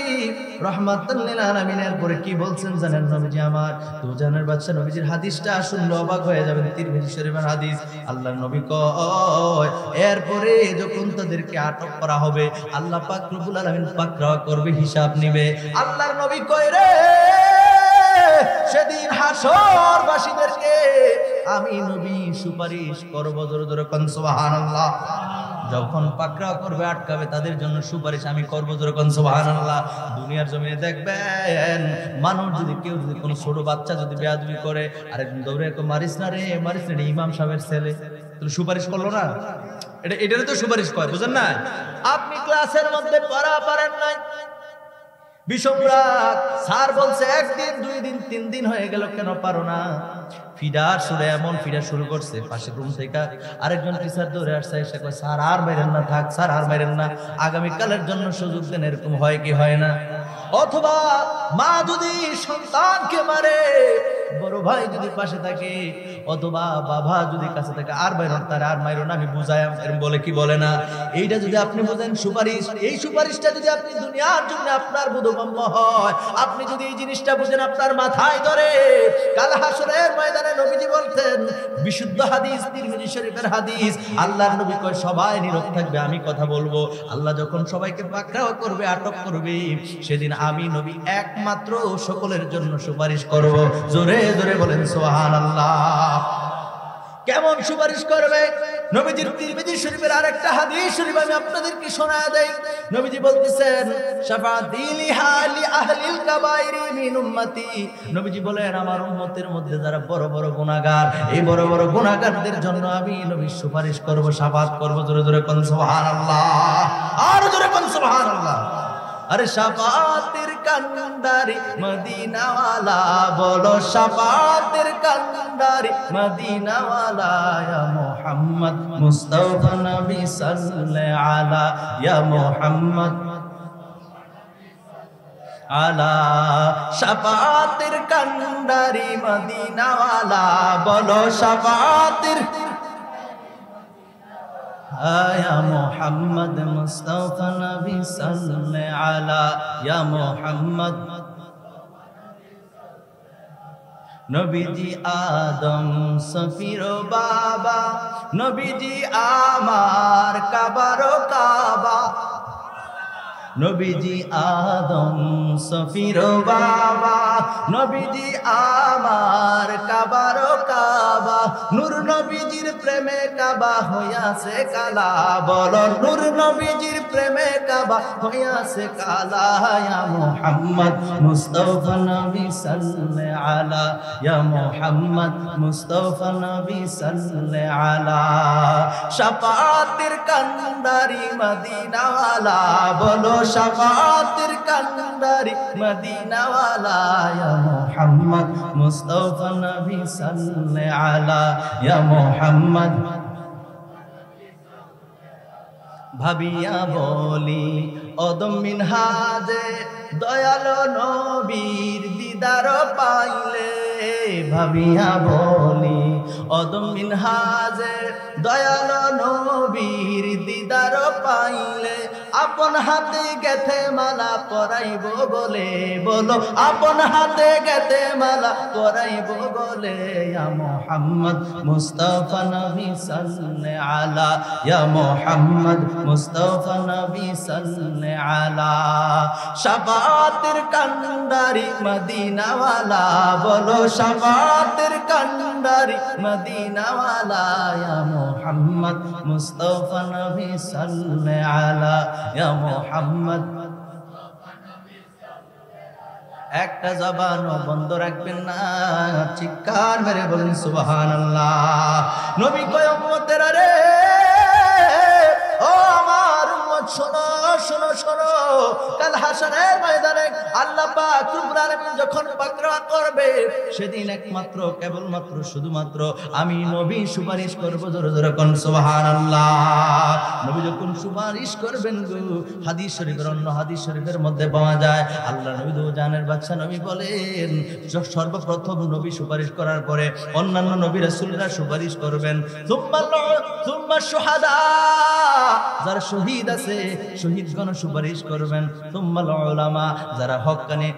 রাহমাতাল লিল আলামিনের পরে কি বলছেন জানেন? নবীজি আমার দুজানের বাদশা নবীজির হাদিসটা শুনলে অবাক হয়ে যাবেন, তিরমিজি শরীফের হাদিস। আল্লাহ নবী কয়, এরপরে যখন তাদেরকে আটক করা হবে, আল্লাহ পাক রব্বুল আলামিন পাকড়াও করবে, হিসাব নিবে। আল্লাহর নবী কয় রে, সেদিন হাসরবাসীদেরকে আমি নবী সুপারিশ করব। জোরে জোরে কোন সুবহানাল্লাহ। যখন পাকড়াও করবে, আটকাবে, তাদের জন্য সুপারিশ আমি করব। জোরে কোন সুবহানাল্লাহ। দুনিয়ার জমিনে দেখবেন, মানুষ যদি কেউ যদি কোনো ছোট বাচ্চা যদি বেয়াদবি করে, আরেকজন দৌড়ে মারিস না রে, মারিস না রে, ইমাম সাহেবের ছেলে, তাহলে সুপারিশ করলো না? এটারে তো সুপারিশ করে, বুঝেন না? আপনি ক্লাসের মধ্যে পড়া পারেন নাই, বিষমরাগ, স্যার বলছে 1 দিন 2 দিন 3 দিন হয়ে গেল, কেন পারো না? ফিডার শুরু, এমন ফিডার শুরু করছে, পাশের রুম থেকে আরেকজন টিচার দৌড়ে আসছে, এসে কয়, স্যার আর মাইরেন না, থাক স্যার আর মাইরেন না, আগামীকালের জন্য সুযোগ দেন। এরকম হয় কি হয় না? অথবা মা যদি সন্তানকে মারে, বড় ভাই যদি পাশে থাকে, অথবা বাবা যদি কাছে থাকে আর বাইর তার আর মাইরো না, আমি বুঝাই এরকম বলে কি বলে না। এইটা যদি আপনি বুঝেন সুপারিশ, এই সুপারিশটা যদি আপনি দুনিয়ার জন্য আপনার বোধগম্য হয়, আপনি যদি এই জিনিসটা বুঝেন আপনার মাথায় ধরে, কাল হাসরের ময়দানে নবীজি বলতেন, বিশুদ্ধ হাদিস তিরমিজি শরীফের হাদিস, আল্লাহর নবী কয় সবাই নীরব থাকবে, আমি কথা বলবো। আল্লাহ যখন সবাইকে পাকড়াও করবে, আটক করবে, সেদিন আমি নবী একমাত্র সকলের জন্য সুপারিশ করব। জোরে জোরে বলেন সুবহানাল্লাহ। কেমন সুপারিশ করবে? নবীজির তিরমিজি শরীফের আরেকটা হাদিস শরীফ আমি আপনাদেরকে শোনায় দেই। নবীজি বলতেছেন, শাফাআতি লিহালি আহলিল কাবাইরি মিন উম্মতি। নবীজি বলেন, আমার উম্মতের মধ্যে যারা বড় বড় গুনাহগার, এই বড় বড় গুনাহগারদের জন্য আমি নবী সুপারিশ করব, শাফাআত করব। জোরে জোরে কোন সুবহানাল্লাহ, আর জোরে কোন সুবহানাল্লাহ। আরে শাফাতের কান্ডারি মদিনাওয়ালা, বলো শাফাতের কান্ডারি মদিনাওয়ালা, ইয়া মুহাম্মদ মুস্তাফা নবী সাল্লাল্লাহু আলা, ইয়া মুহাম্মদ আলা। শাফাতের কান্ডারি মদিনাওয়ালা, বলো শাফাতের या मोहम्मद मुस्तफा नबी सल्लल्लाहु आला, या मोहम्मद। नबीजी आदम सफीरो बाबा, नबीजी आमार काबारो काबा। नबीजी आदम सफीरो बाबा, नबीजी आमार काबारो काबा। नूर नबीजिर प्रेमे काबा হইয়াছে কালা, বলো নূর নবীজির প্রেমে কাবা হইয়াছে কালা। ইয়া মুহাম্মদ মুস্তাফা নবী সাল্লাল্লাহু আলা, ইয়া মুহাম্মদ মুস্তাফা নবী সাল্লাল্লাহু আলা। শাফাতের কান্ডারি মদিনাওয়ালা, বলো শাফাতের কান্ডারি মদিনাওয়ালা, ইয়া মুহাম্মদ মুস্তাফা নবী সাল্লাল্লাহু আলা, ইয়া মুহাম্মদ। ভাবিয়া বলি অদম মিনহাজে, দয়ালো নবীর দিদার পাইলে। ভাবিয়া বলি অদম মিনহাজে, দয়ালো নবীর দিদার পাইলে। আপন হাতে গেথে মালা পরাইব বলে, বলো আপন হাতে গেথে মালা পরাইব বলে। ইয়া মুহাম্মদ মুস্তাফা নবী সাল্লাল্লাহু আলা, ইয়া মুহাম্মদ মুস্তাফা নবী সাল্লাল্লাহু আলা। শাফাতের কান্ডারি মদিনাওয়ালা, বলো শাফাতের কান্ডারি মদিনাওয়ালা, ইয়া মুহাম্মদ মুস্তাফা নবী সাল্লাল্লাহু আলা, ইয়া মুহাম্মদ। একটা জবানও বন্ধ রাখবেন না, চিৎকার মেরে বলেন সুবহানাল্লাহ। নবী কয় উম্মতেরা রে, ও আমার উম্মত শোনো শোনো শোনো, কাল হাসরের ময়দানে আল্লাহ পাক রব্বুল আলামিন যখন পাকড়া করবে, সেদিন একমাত্র কেবলমাত্র শুধুমাত্র আমি নবী সুপারিশ করব। জোরে জোরে কোন সুবহানাল্লাহ। নবী যখন সুপারিশ করবেন গো, হাদিস শরীফের অন্য হাদিস শরীফের মধ্যে পাওয়া যায়, আল্লাহ নবী দো জানের বাদশা নবী বলেন, সর্বপ্রথম নবী সুপারিশ করার পরে অন্যান্য নবী রাসূলরা সুপারিশ করবেন। সুম্মা শুহাদা, যারা শহীদ আছে শহীদগণ সুপারিশ করবেন। সুম্মাল উলামা, যারা হক্কানি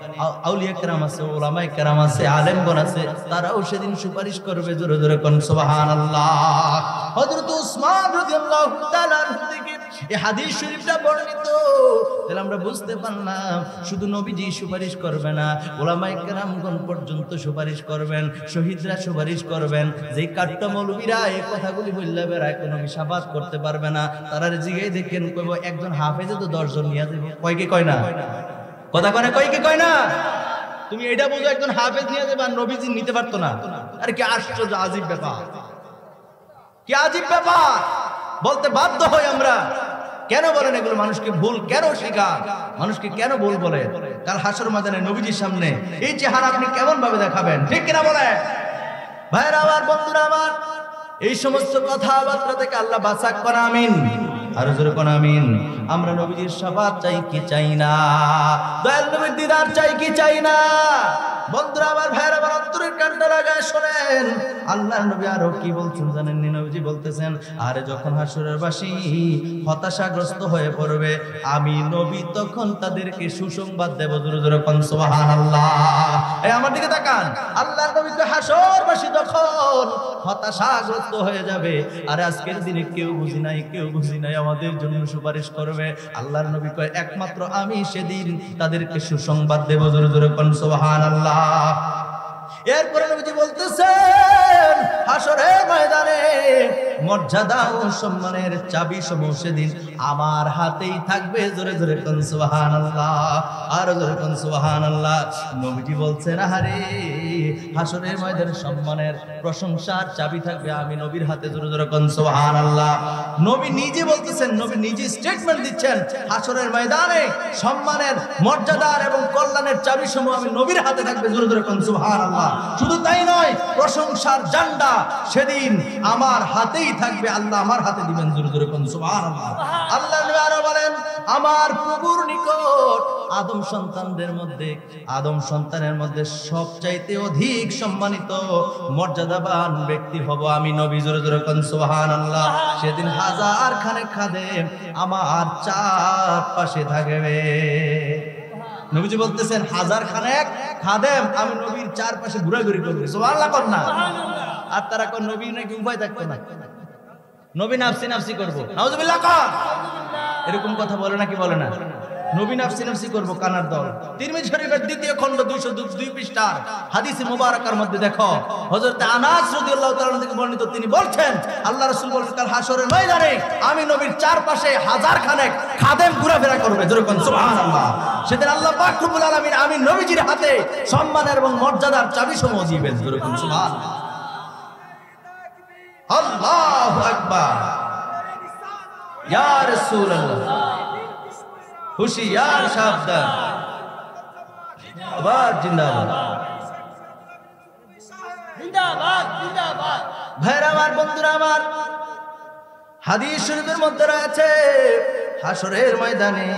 আউলিয়া কেরাম আছে, উলামায়ে কেরাম আছে, আলেমগণ আছে, তারাও সেদিন সুপারিশ করবে। জোরে জোরে কোন সুবহানাল্লাহ। হযরত উসমান রাদিয়াল্লাহু তাআলা আনহু থেকে এই হাদিস শরীফটা বর্ণিত। তাহলে আমরা বুঝতে পারলাম শুধু নবীজি সুপারিশ করবে না, উলামায়ে কেরামগণ পর্যন্ত সুপারিশ করবেন, শহীদরা সুপারিশ করবেন। যেই কাট্টা মৌলবীরা এই কথাগুলি বললে বেড়ায়, কোনো শাফাত করতে পারবে না, তারা জিগাই দেখেন কইব একজন হাফেজে তো 10 জন নিয়ে যাবে। কয় কি কয় না? কথা কয় না, কয় কি কয় না? তুমি এটা বুঝো একজন হাফেজ নিয়ে যাবে আর নবীজি নিতে পারতো না। আরে কি আশ্চর্য, আজীব ব্যাপার, কি আজীব ব্যাপার বলতে বাধ্য হই আমরা। কেন বলেন এগুলো? মানুষকে ভুল কেন শেখান? মানুষকে কেন ভুল বলে? কাল হাসর ময়দানে নবীজির সামনে এই চেহারা আপনি কেমন ভাবে দেখাবেন? ঠিক কিনা বলে? ভাইরা আমার, বন্ধুরা আমার, এই সমস্ত কথাবার্তা থেকে আল্লাহ বাঁচাক কোন আমিন। আর জোরে কোন আমিন। আমরা নবীজির শাফাত চাই কি চাই না? দয়াল নবীর দিদার চাই কি চাই না? বন্ধুরা আমার, ভাইরা আমার, অন্তরের কানটা লাগায় শোনেন। আল্লাহর নবী আরো কি বলছেন জানেন? নবীজি বলতেছেন, আরে যখন হাসরের বাসী হতাশাগ্রস্ত হয়ে পড়বে, আমি নবী তখন তাদেরকে সুসংবাদ দেব। জোরে জোরে কোন সুবহানাল্লাহ। এই আমার দিকে তাকান। আল্লাহর নবী তো হাসরবাসী যখন হতাশাগ্রস্ত হয়ে যাবে, আর আজকের দিনে কেউ বুঝি নাই আমাদের জন্য সুপারিশ করবে। আল্লাহর নবী কয়, একমাত্র আমি সেদিন তাদেরকে সুসংবাদ দেব। জোরে জোরে কোন সুবহানাল্লাহ। এরপরে নবীজি বলতেছেন, হাসরের ময়দানে মর্যাদা ও সম্মানের চাবি সমূহ সেদিন আমার হাতেই থাকবে। জোরে জোরে কোন সুবহানাল্লাহ, আর জোরে কোন সুবহানাল্লাহ। নবীজি বলছেন, আরে হাসরের ময়দানে সম্মানের প্রশংসার চাবি থাকবে আমি নবীর হাতে। জোরে জোরে কোন সুবহানাল্লাহ। নবী নিজে বলতেছেন, নবী নিজে স্টেটমেন্ট দিচ্ছেন, হাসরের ময়দানে সম্মানের, মর্যাদার এবং কল্যাণের চাবি সমূহ আমি নবীর হাতে থাকবে। জোরে জোরে কোন সুবহানাল্লাহ। শুধু তাই নয়, প্রশংসার জান্ডা সেদিন আমার হাতেই থাকবে, আল্লাহ আমার হাতে দিবেন। জোরে জোরে কোন সুবহানাল্লাহ। আল্লাহ নবী আরো বলেন, আমার প্রভুর নিকট আদম সন্তানের মধ্যে সবচাইতে অধিক সম্মানিত মর্যাদাবান ব্যক্তি হব আমি নবী। জোরে জোরে কোন সুবহানাল্লাহ। সেদিন হাজার খানেক খাদেম আমার চারপাশে থাকবে। নবীজি বলতেছেন, হাজার খানেক খাদেম আমি নবীর চারপাশে ঘোরাঘুরি করবে। সুবহানাল্লাহ কোন না। আর তারা কোন নবী নাকি উপায় থাকতো না, নবী নাফসি নাফসি করবো। নাউজুবিল্লাহ কোন এরকম কথা বলে নাকি বলে না? নবী নাফসি নাফসি করবো কানার দল। তিরমিজি শরীফের 2য় খণ্ড 202 পৃষ্ঠার হাদিসে মুবারাকার মধ্যে দেখো, হযরত আনাস রাদিয়াল্লাহু তাআলা থেকে বর্ণিত, তিনি বলছেন, আল্লাহ রাসূল বলেন, কাল হাসরের ময়দানে আমি নবীর চারপাশে হাজার খানেক খাদেম ঘোরাফেরা করবে। জোরে কোন সুবহানাল্লাহ। সেদিন আল্লাহ পাক রব্বুল আলামিন আমি নবীজির হাতে সম্মানের এবং মর্যাদার চাবি সমূহ দিবেন। জোরে কোন সুবহানাল্লাহ। আল্লাহু আকবার। ইয়া রাসূলুল্লাহ, হুশিয়ার, সাবধান। আবার জিন্দাবাদ, জিন্দাবাদ, জিন্দাবাদ। ভাইরা আমার, বন্ধুরা আমার, হাদিস শরীফের মধ্যে রয়েছে, হাসরের ময়দানে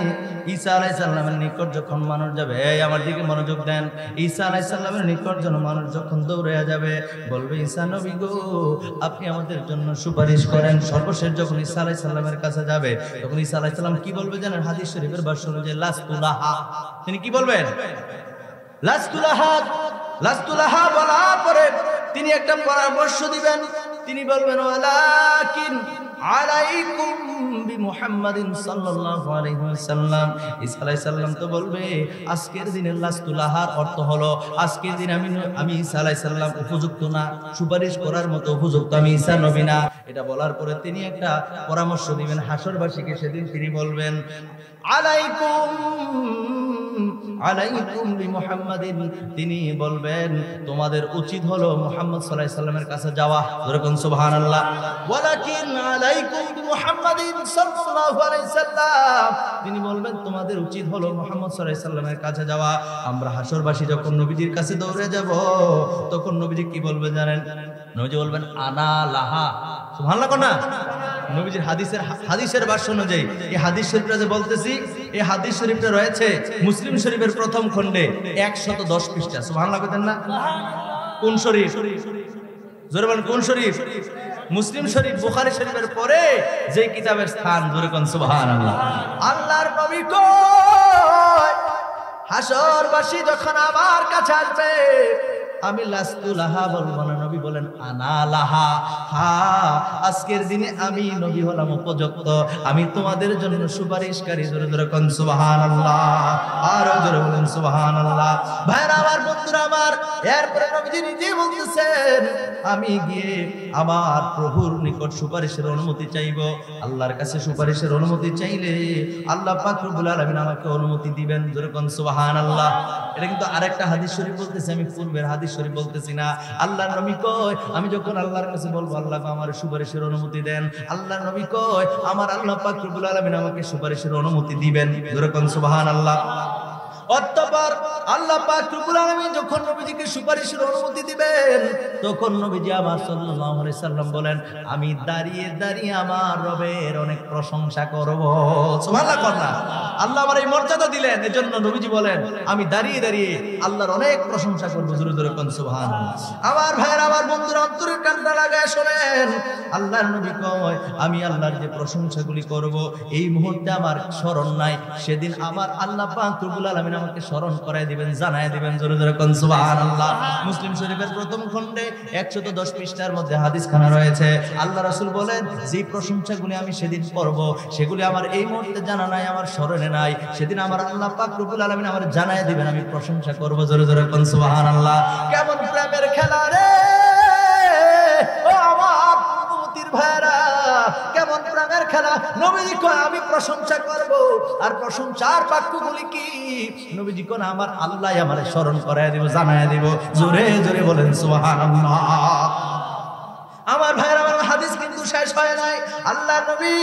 ঈসা আলাইহিস সালামের নিকট যখন মানুষ যাবে, এই আমার দিকে মনোযোগ দেন, ঈসা আলাইহিস সালামের নিকট যখন মানুষ যখন দৌড়ে যাবে, বলবে, ঈসা নবী গো, আপনি আমাদের জন্য সুপারিশ করেন। সর্বশেষ যখন ঈসা আলাইহিস সালামের কাছে যাবে, তখন ঈসা আলাইহিস সালাম কি বলবে জানেন? হাদিস শরীফের ভাষ্য অনুযায়ী লাস্তু লাহা। তিনি কি বলবেন? লাস্তু লাহা। লাস্তু লাহা বলার পরে তিনি একটা পরামর্শ দিবেন। তিনি বলবেন, ওয়ালাকিন আলাইকুম বিমুহাম্মাদিন সাল্লাল্লাহু আলাইহি ওয়াসাল্লাম। ঈসা আলাইহিস সালাম তো বলবে, আজকের দিনে লাস্তুলাহার অর্থ হলো, আজকের দিন আমি ঈসা আলাইহিস সালাম উপযুক্ত না, সুপারিশ করার মতো উপযুক্ত আমি ঈসা নবী না। এটা বলার পরে তিনি একটা পরামর্শ দিবেন হাসরবাসীকে। সেদিন তিনি বলবেন, আলাইকুম বিমুহাম্মাদিন। তিনি বলবেন, তোমাদের উচিত হলো মুহাম্মদ সাল্লাল্লাহু আলাইহি সাল্লামের কাছে যাওয়া। যেরকম সুবহানাল্লাহ। ওয়ালাকিন আলাইকুম বিমুহাম্মাদিন সাল্লাল্লাহু আলাইহি সাল্লাম। তিনি বলবেন, তোমাদের উচিত হলো মুহাম্মদ সাল্লাল্লাহু আলাইহি সাল্লামের কাছে যাওয়া। আমরা হাসরবাসী যখন নবীজির কাছে দৌড়ে যাব, তখন নবীজি কি বলবে জানেন? নবীজি বলবেন, আনা লাহা। সুবহানাল্লাহ কোন না? নবীজির হাদিসের ভাষ্য অনুযায়ী এই হাদিস শরীফটা যে বলতেছি, এই হাদিস শরীফটা রয়েছে মুসলিম শরীফের প্রথম খণ্ডে 110 পৃষ্ঠা। সুবহানাল্লাহ বলেন না? কোন শরীফ? জোরে বলেন, কোন শরীফ? মুসলিম শরীফ, বুখারী শরীফের পরে যে কিতাবের স্থান। জোরে কোন সুবহানাল্লাহ। আল্লাহর নবী কয়, হাসরবাসী যখন আমার কাছে আসবে, আমি লাস্তু লাহা বলবো না, নবী বলেন আনা লাহা। হ্যাঁ, আজকের দিনে আমি নবী হলাম উপযুক্ত, আমি তোমাদের জন্য সুপারিশকারী। জোরে জোরে কোন সুবহানাল্লাহ, আর জোরে বলেন সুবহানাল্লাহ। ভাইরা আমার, বন্ধুরা আমার, এরপরে নবীজি নিজে বলতেছেন, আমি গিয়ে আমার প্রভুর নিকট সুপারিশের অনুমতি চাইব। আল্লাহর কাছে সুপারিশের অনুমতি চাইলে আল্লাহ পাক রব্বুল আলামিন আমাকে অনুমতি দিবেন। জোরে কোন সুবহানাল্লাহ। এটা কিন্তু আরেকটা হাদিস শরীফ বলতেছে, আমি পূর্বের হাদিস শরীফ বলতেছি না। আল্লাহর নবী কয়, আমি যখন আল্লাহর কাছে বলবো, আল্লাহ আমার সুপারিশের অনুমতি দেন, আল্লাহর নবী কয়, আমার আল্লাহ পাক রব্বুল আলামিন আমাকে সুপারিশের অনুমতি দিবেন। জোরে কোন সুবহানাল্লাহ। অতঃপর আল্লাহ পাক রব্বুল আলামিন যখন নবীজিকে সুপারিশের অনুমতি দিবেন তখন নবীজি আমার সাল্লাল্লাহু আলাইহি সাল্লাম বলেন আমি দাঁড়িয়ে দাঁড়িয়ে আমার রবের অনেক প্রশংসা করব। সুবহানাল্লাহ কন্যা আল্লাহ আমার এই মর্যাদা দিলেন, এজন্য নবীজি বলেন আমি দাঁড়িয়ে দাঁড়িয়ে আল্লাহর অনেক প্রশংসা করব। জোরে জোরে কোন সুবহানাল্লাহ। আমার ভাইরা আমার বন্ধুরা অন্তরের কানটা লাগায় শোনেন, আল্লাহর নবী কয় আমি আল্লাহর যে প্রশংসাগুলি করব এই মুহূর্তে আমার স্মরণ নাই, সেদিন আমার আল্লাহ পাক রব্বুল আলামিন আমাকে স্মরণ করায় দিবেন, জানায় দিবেন। জোরে জোরে কোন সুবহানাল্লাহ। মুসলিম শরীফের প্রথম খণ্ডে 110 পৃষ্ঠার মধ্যে হাদিস খানা রয়েছে। আল্লাহ রাসূল বলেন যে প্রশংসাগুলি আমি সেদিন করব সেগুলি আমার এই মুহূর্তে জানা নাই, আমার স্মরণে নাই, সেদিন আমার আল্লাহ পাক রব্বুল আলামিন আমার জানায় দিবেন, আমি প্রশংসা করব। জোরে জোরে কোন সুবহানাল্লাহ। কেমন প্রেমের খেলা রে ও আমার উম্মতির ভাইরা, কেমন প্রেমের খেলা। নবীজি কয় আমি প্রশংসা করব, আর প্রশংসার বাক্যগুলি কি? নবীজি কোন আমার আল্লাহ আমারে স্মরণ করায় দিব, জানায় দিব। জোরে জোরে বলেন সুবহানাল্লাহ। আমার ভাইরা আমার হাদিস কিন্তু শেষ হয় নাই। আল্লাহ নবী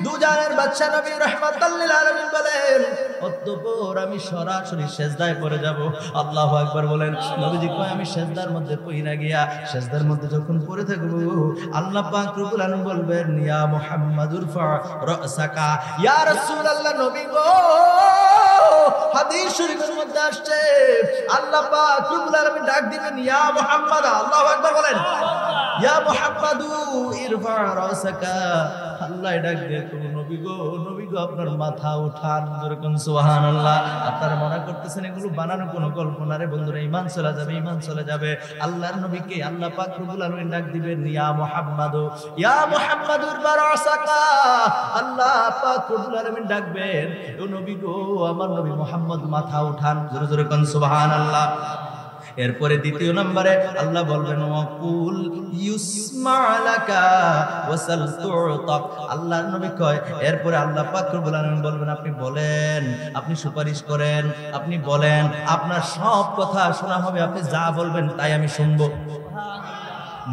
দুজানের বাদশা নবী রাহমাতাল লিল আলামিন বলেন অতঃপর আমি সরাসরি সিজদায় পড়ে যাব। আল্লাহু আকবার বলেন। নবীজি কয় আমি সিজদার মধ্যে পইরা গিয়া সিজদার মধ্যে যখন পড়ে থাকব আল্লাহ পাক রব্বুল আলামিন বলবেন ইয়া মুহাম্মাদুর ফা রাসাকা। ইয়া রাসূলুল্লাহ নবী গো, হাদিস শরীফের মধ্যে আসছে আল্লাহ পাক রব্বুল আলামিন ডাক দিবেন ইয়া মুহাম্মাদ। আল্লাহু আকবার বলেন ইয়া মুহাম্মাদু ইরফা রাসাকা। আল্লাহ ডাক দিয়ে তুমি নবী গো, নবী গো আপনার মাথা উঠান। যেরকম সুবহানাল্লাহ। আপনারা মনে করতেছেন এগুলো বানানো কোনো কল্পনা রে বন্ধুরা, ঈমান চলে যাবে, ঈমান চলে যাবে। আল্লাহর নবীকে আল্লাহ পাক রব্বুল আলামিন ডাক দিবেন ইয়া মুহাম্মাদু, ইয়া মুহাম্মাদু ইরফা রাসাকা। আল্লাহ পাক রব্বুল আলামিন ডাকবেন ও নবী গো আমার নবী মুহাম্মদ মাথা উঠান। জোরে জোরে কোন সুবহানাল্লাহ। এরপরে দ্বিতীয় নম্বরে আল্লাহ বলবেন ওয়াকুল ইউসমা লাকা ওয়াসাল তুতাক। আল্লাহর নবী কয় এরপরে আল্লাহ পাক রব্বুল আলামিন বলবেন আপনি বলেন, আপনি সুপারিশ করেন, আপনি বলেন, আপনার সব কথা শোনা হবে, আপনি যা বলবেন তাই আমি শুনবো।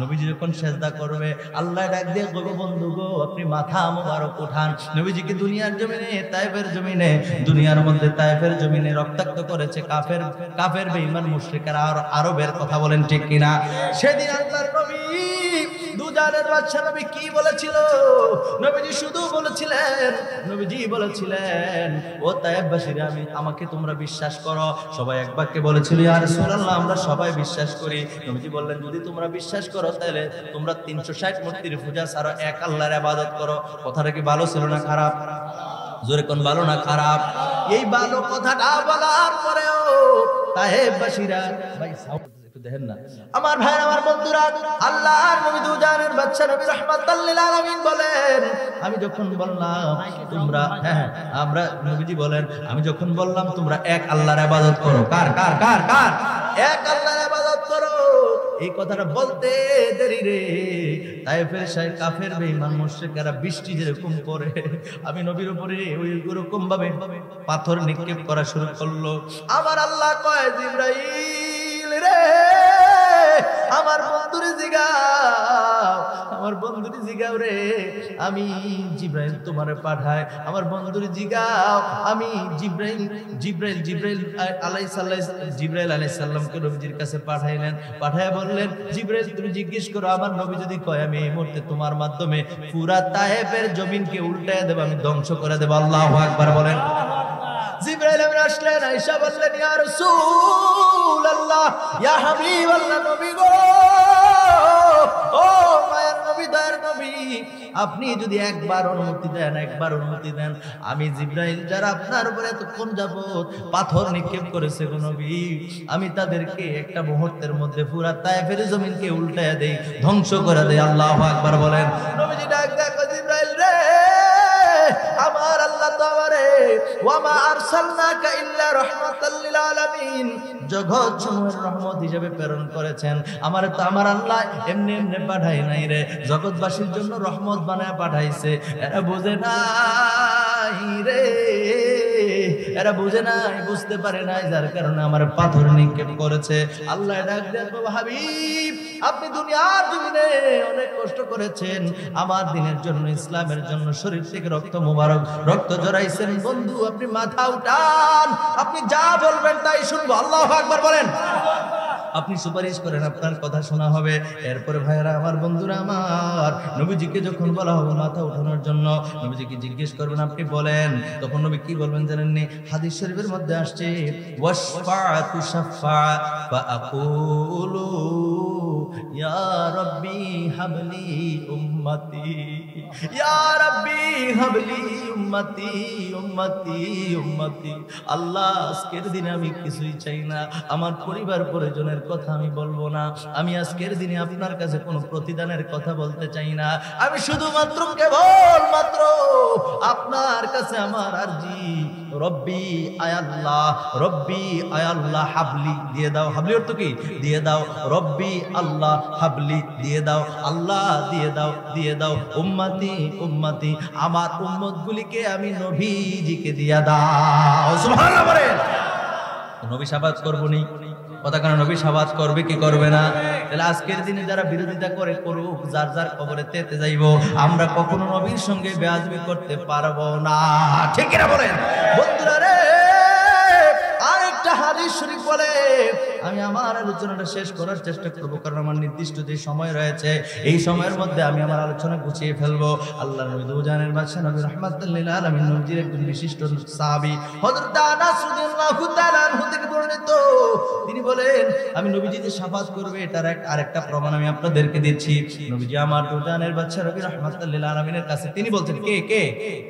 নবীজি যখন সেজদা করবে আল্লাহ ডাক দিয়ে কইবে বন্ধু গো আপনি মাথা মোবারক উঠান। নবীজিকে দুনিয়ার জমিনে তায়েফের জমিনে, দুনিয়ার মধ্যে তায়েফের জমিনে রক্তাক্ত করেছে কাফের বেঈমান মুশরিকরা আর আরবের কথা বলেন ঠিক কিনা? সেদিন আল্লাহর নবী দুজানের বাদশা নবী কি বলেছিল? নবীজি শুধু বলেছিলেন, নবীজি বলেছিলেন ও তায়েফবাসীরা আমাকে তোমরা বিশ্বাস করো। সবাই এক বাক্যে বলেছিল ইয়া রাসূলুল্লাহ আমরা সবাই বিশ্বাস করি। নবীজি বললেন যদি তোমরা বিশ্বাস করো তাহলে তোমরা 360 মূর্তির পূজা ছাড়া এক আল্লাহর ইবাদত করো। কথাটা কি ভালো ছিল না খারাপ? জোরে কোন ভালো না খারাপ? এই ভালো কথাটা বলার পরেও তায়েফবাসীরা ভাই দেখেন না আমার ভাই আমার বন্ধুরা, আল্লাহর নবী দুজানের বাদশা নবী রাহমাতাল লিল আলামিন বলেন আমি যখন বললাম তোমরা আমরা নবীজি বলেন আমি যখন বললাম তোমরা এক আল্লাহর ইবাদত করো। কার কার কার কার? এক আল্লাহর ইবাদত করো। এই কথাটা বলতে দেরি রে তায়েফের কাফের বেঈমান মুশরিকরা বৃষ্টি যেরকম করে আমি নবীর উপরে ওই রকম ভাবে পাথর নিক্ষেপ করা শুরু করলো। আমার আল্লাহ কয় জিবরাইল রে আমার বন্ধুরে জিগাও, আমার বন্ধুরে জিগাও রে, আমি জিব্রাইল তোমারে পাঠায়। আমার বন্ধুরে জিগাও, আমি জিব্রাইল আলাইহিস সালামকে নবীজির কাছে পাঠাইলেন। পাঠায় বললেন জিব্রাইল তুমি জিজ্ঞেস করো আমার নবী যদি কয় আমি এই মুহূর্তে তোমার মাধ্যমে পুরা তায়েফের জমিনকে উল্টায় দেব, আমি ধ্বংস করে দেব। আল্লাহু আকবার বলেন। জিবরাইল আমিন আসলেন, আয়েশা বললেন ইয়া রাসূলুল্লাহ ইয়া হাবিবাল্লাহ নবী গো, ও মায়ের নবী দয়ার নবী আপনি যদি একবার অনুমতি দেন আমি জিবরাইল যারা আপনার উপরে এতক্ষণ যাবত পাথর নিক্ষেপ করেছে গো নবী আমি তাদেরকে একটা মুহূর্তের মধ্যে পুরা তায়েফের জমিনকে উল্টায়া দেই, ধ্বংস করে দেই। আল্লাহু আকবার বলেন। নবীজি ডাক দেখো জিবরাইল রে আমার আল্লাহ তো আমারে ওয়ামা আরসালনাকা ইল্লা রাহমাতাল লিল আলামিন জগৎ সমূহের রহমত হিসেবে প্রেরণ করেছেন। আমারে তো আমার আল্লাহ এমনি এমনি পাঠাই নাই রে, জগৎবাসীর জন্য রহমত বানায় পাঠাইছে। এরা বোঝে নাই রে এরা বুঝে নাই, বুঝতে পারে নাই, যার কারণে আমার পাথর নিক্ষেপ করেছে। আল্লাহ ডাক দেন, হাবিব আপনি দুনিয়ার জমিনে অনেক কষ্ট করেছেন, আমার দিনের জন্য, ইসলামের জন্য, শরীর থেকে রক্ত মুবারক রক্ত জড়াইছেন। বন্ধু আপনি মাথা উঠান, আপনি যা বলবেন তাই শুনবো। আল্লাহু আকবার বলেন। আপনি সুপারিশ করেন, আপনার কথা শোনা হবে। এরপরে ভাইরা আমার, বন্ধুরা আমার, নবীজিকে যখন বলা হবে মাথা উঠানোর জন্য, নবীজিকে জিজ্ঞেস করবেন আপনি বলেন, তখন নবী কি বলবেন জানেননি? হাদিস শরীফের মধ্যে আসছে, ওয়াশফাআতু শাফা ফাআকুলু ইয়া রাব্বি হাবলি উম্মতি, ইয়া রাব্বি হাবলি উম্মতি উম্মতি উম্মতি। আল্লাহ আজকের দিনে আমি কিছুই চাই না, আমার পরিবার পরিজনের কথা আমি বলবো না, আমি আজকের দিনে আপনার কাছে কোনো প্রতিদানের কথা বলতে চাই না, আমি শুধুমাত্র কেবলমাত্র আপনার কাছে আমার আরজি, রব্বি আয়াল্লাহ, রব্বি আয়াল্লাহ হাবলি দিয়ে দাও। হাবলি অর্থ কি? দিয়ে দাও। রব্বি আল্লাহ হাবলি দিয়ে দাও, আল্লাহ দিয়ে দাও, দিয়ে দাও। উম্মতি উম্মতি, আমার উম্মতগুলিকে আমি নবীজিকে দিয়া দাও। সুবহানাল্লাহ বলেন। নবী শাফাত করব নি, কথা কেন? নবী শাফাত করবে কি করবে না? তাহলে আজকের দিনে যারা বিরোধিতা করে করুক, যার যার কবরে তেতে যাইব, আমরা কখনো নবীর সঙ্গে বেয়াদবি করতে পারবো না। ঠিক কিনা বলেন বন্ধুরা রে? আরেকটা হাদিস শরীফ বলে, আমি আমার আলোচনাটা শেষ করার চেষ্টা করব, কারণ আমার নির্দিষ্ট যে সময় রয়েছে, এই সময়ের মধ্যে আমি আমার আলোচনা গুছিয়ে ফেলবো। আল্লাহর নবী দুজানের বাদশা নবী রাহমাতুল লিল আলামিন, নবীর একজন বিশিষ্ট সাহাবী হযরত আনাস রাদিয়াল্লাহু তাআলা আনহু থেকে বর্ণিত, তিনি বলেন আমি নবীজি যে শাফাত করবে এটার আরেকটা প্রমাণ আমি আপনাদেরকে দিচ্ছি। নবীজি আমার দুজানের বাদশা নবী রাহমাতুল লিল আলামিনের কাছে তিনি বলছেন, কে?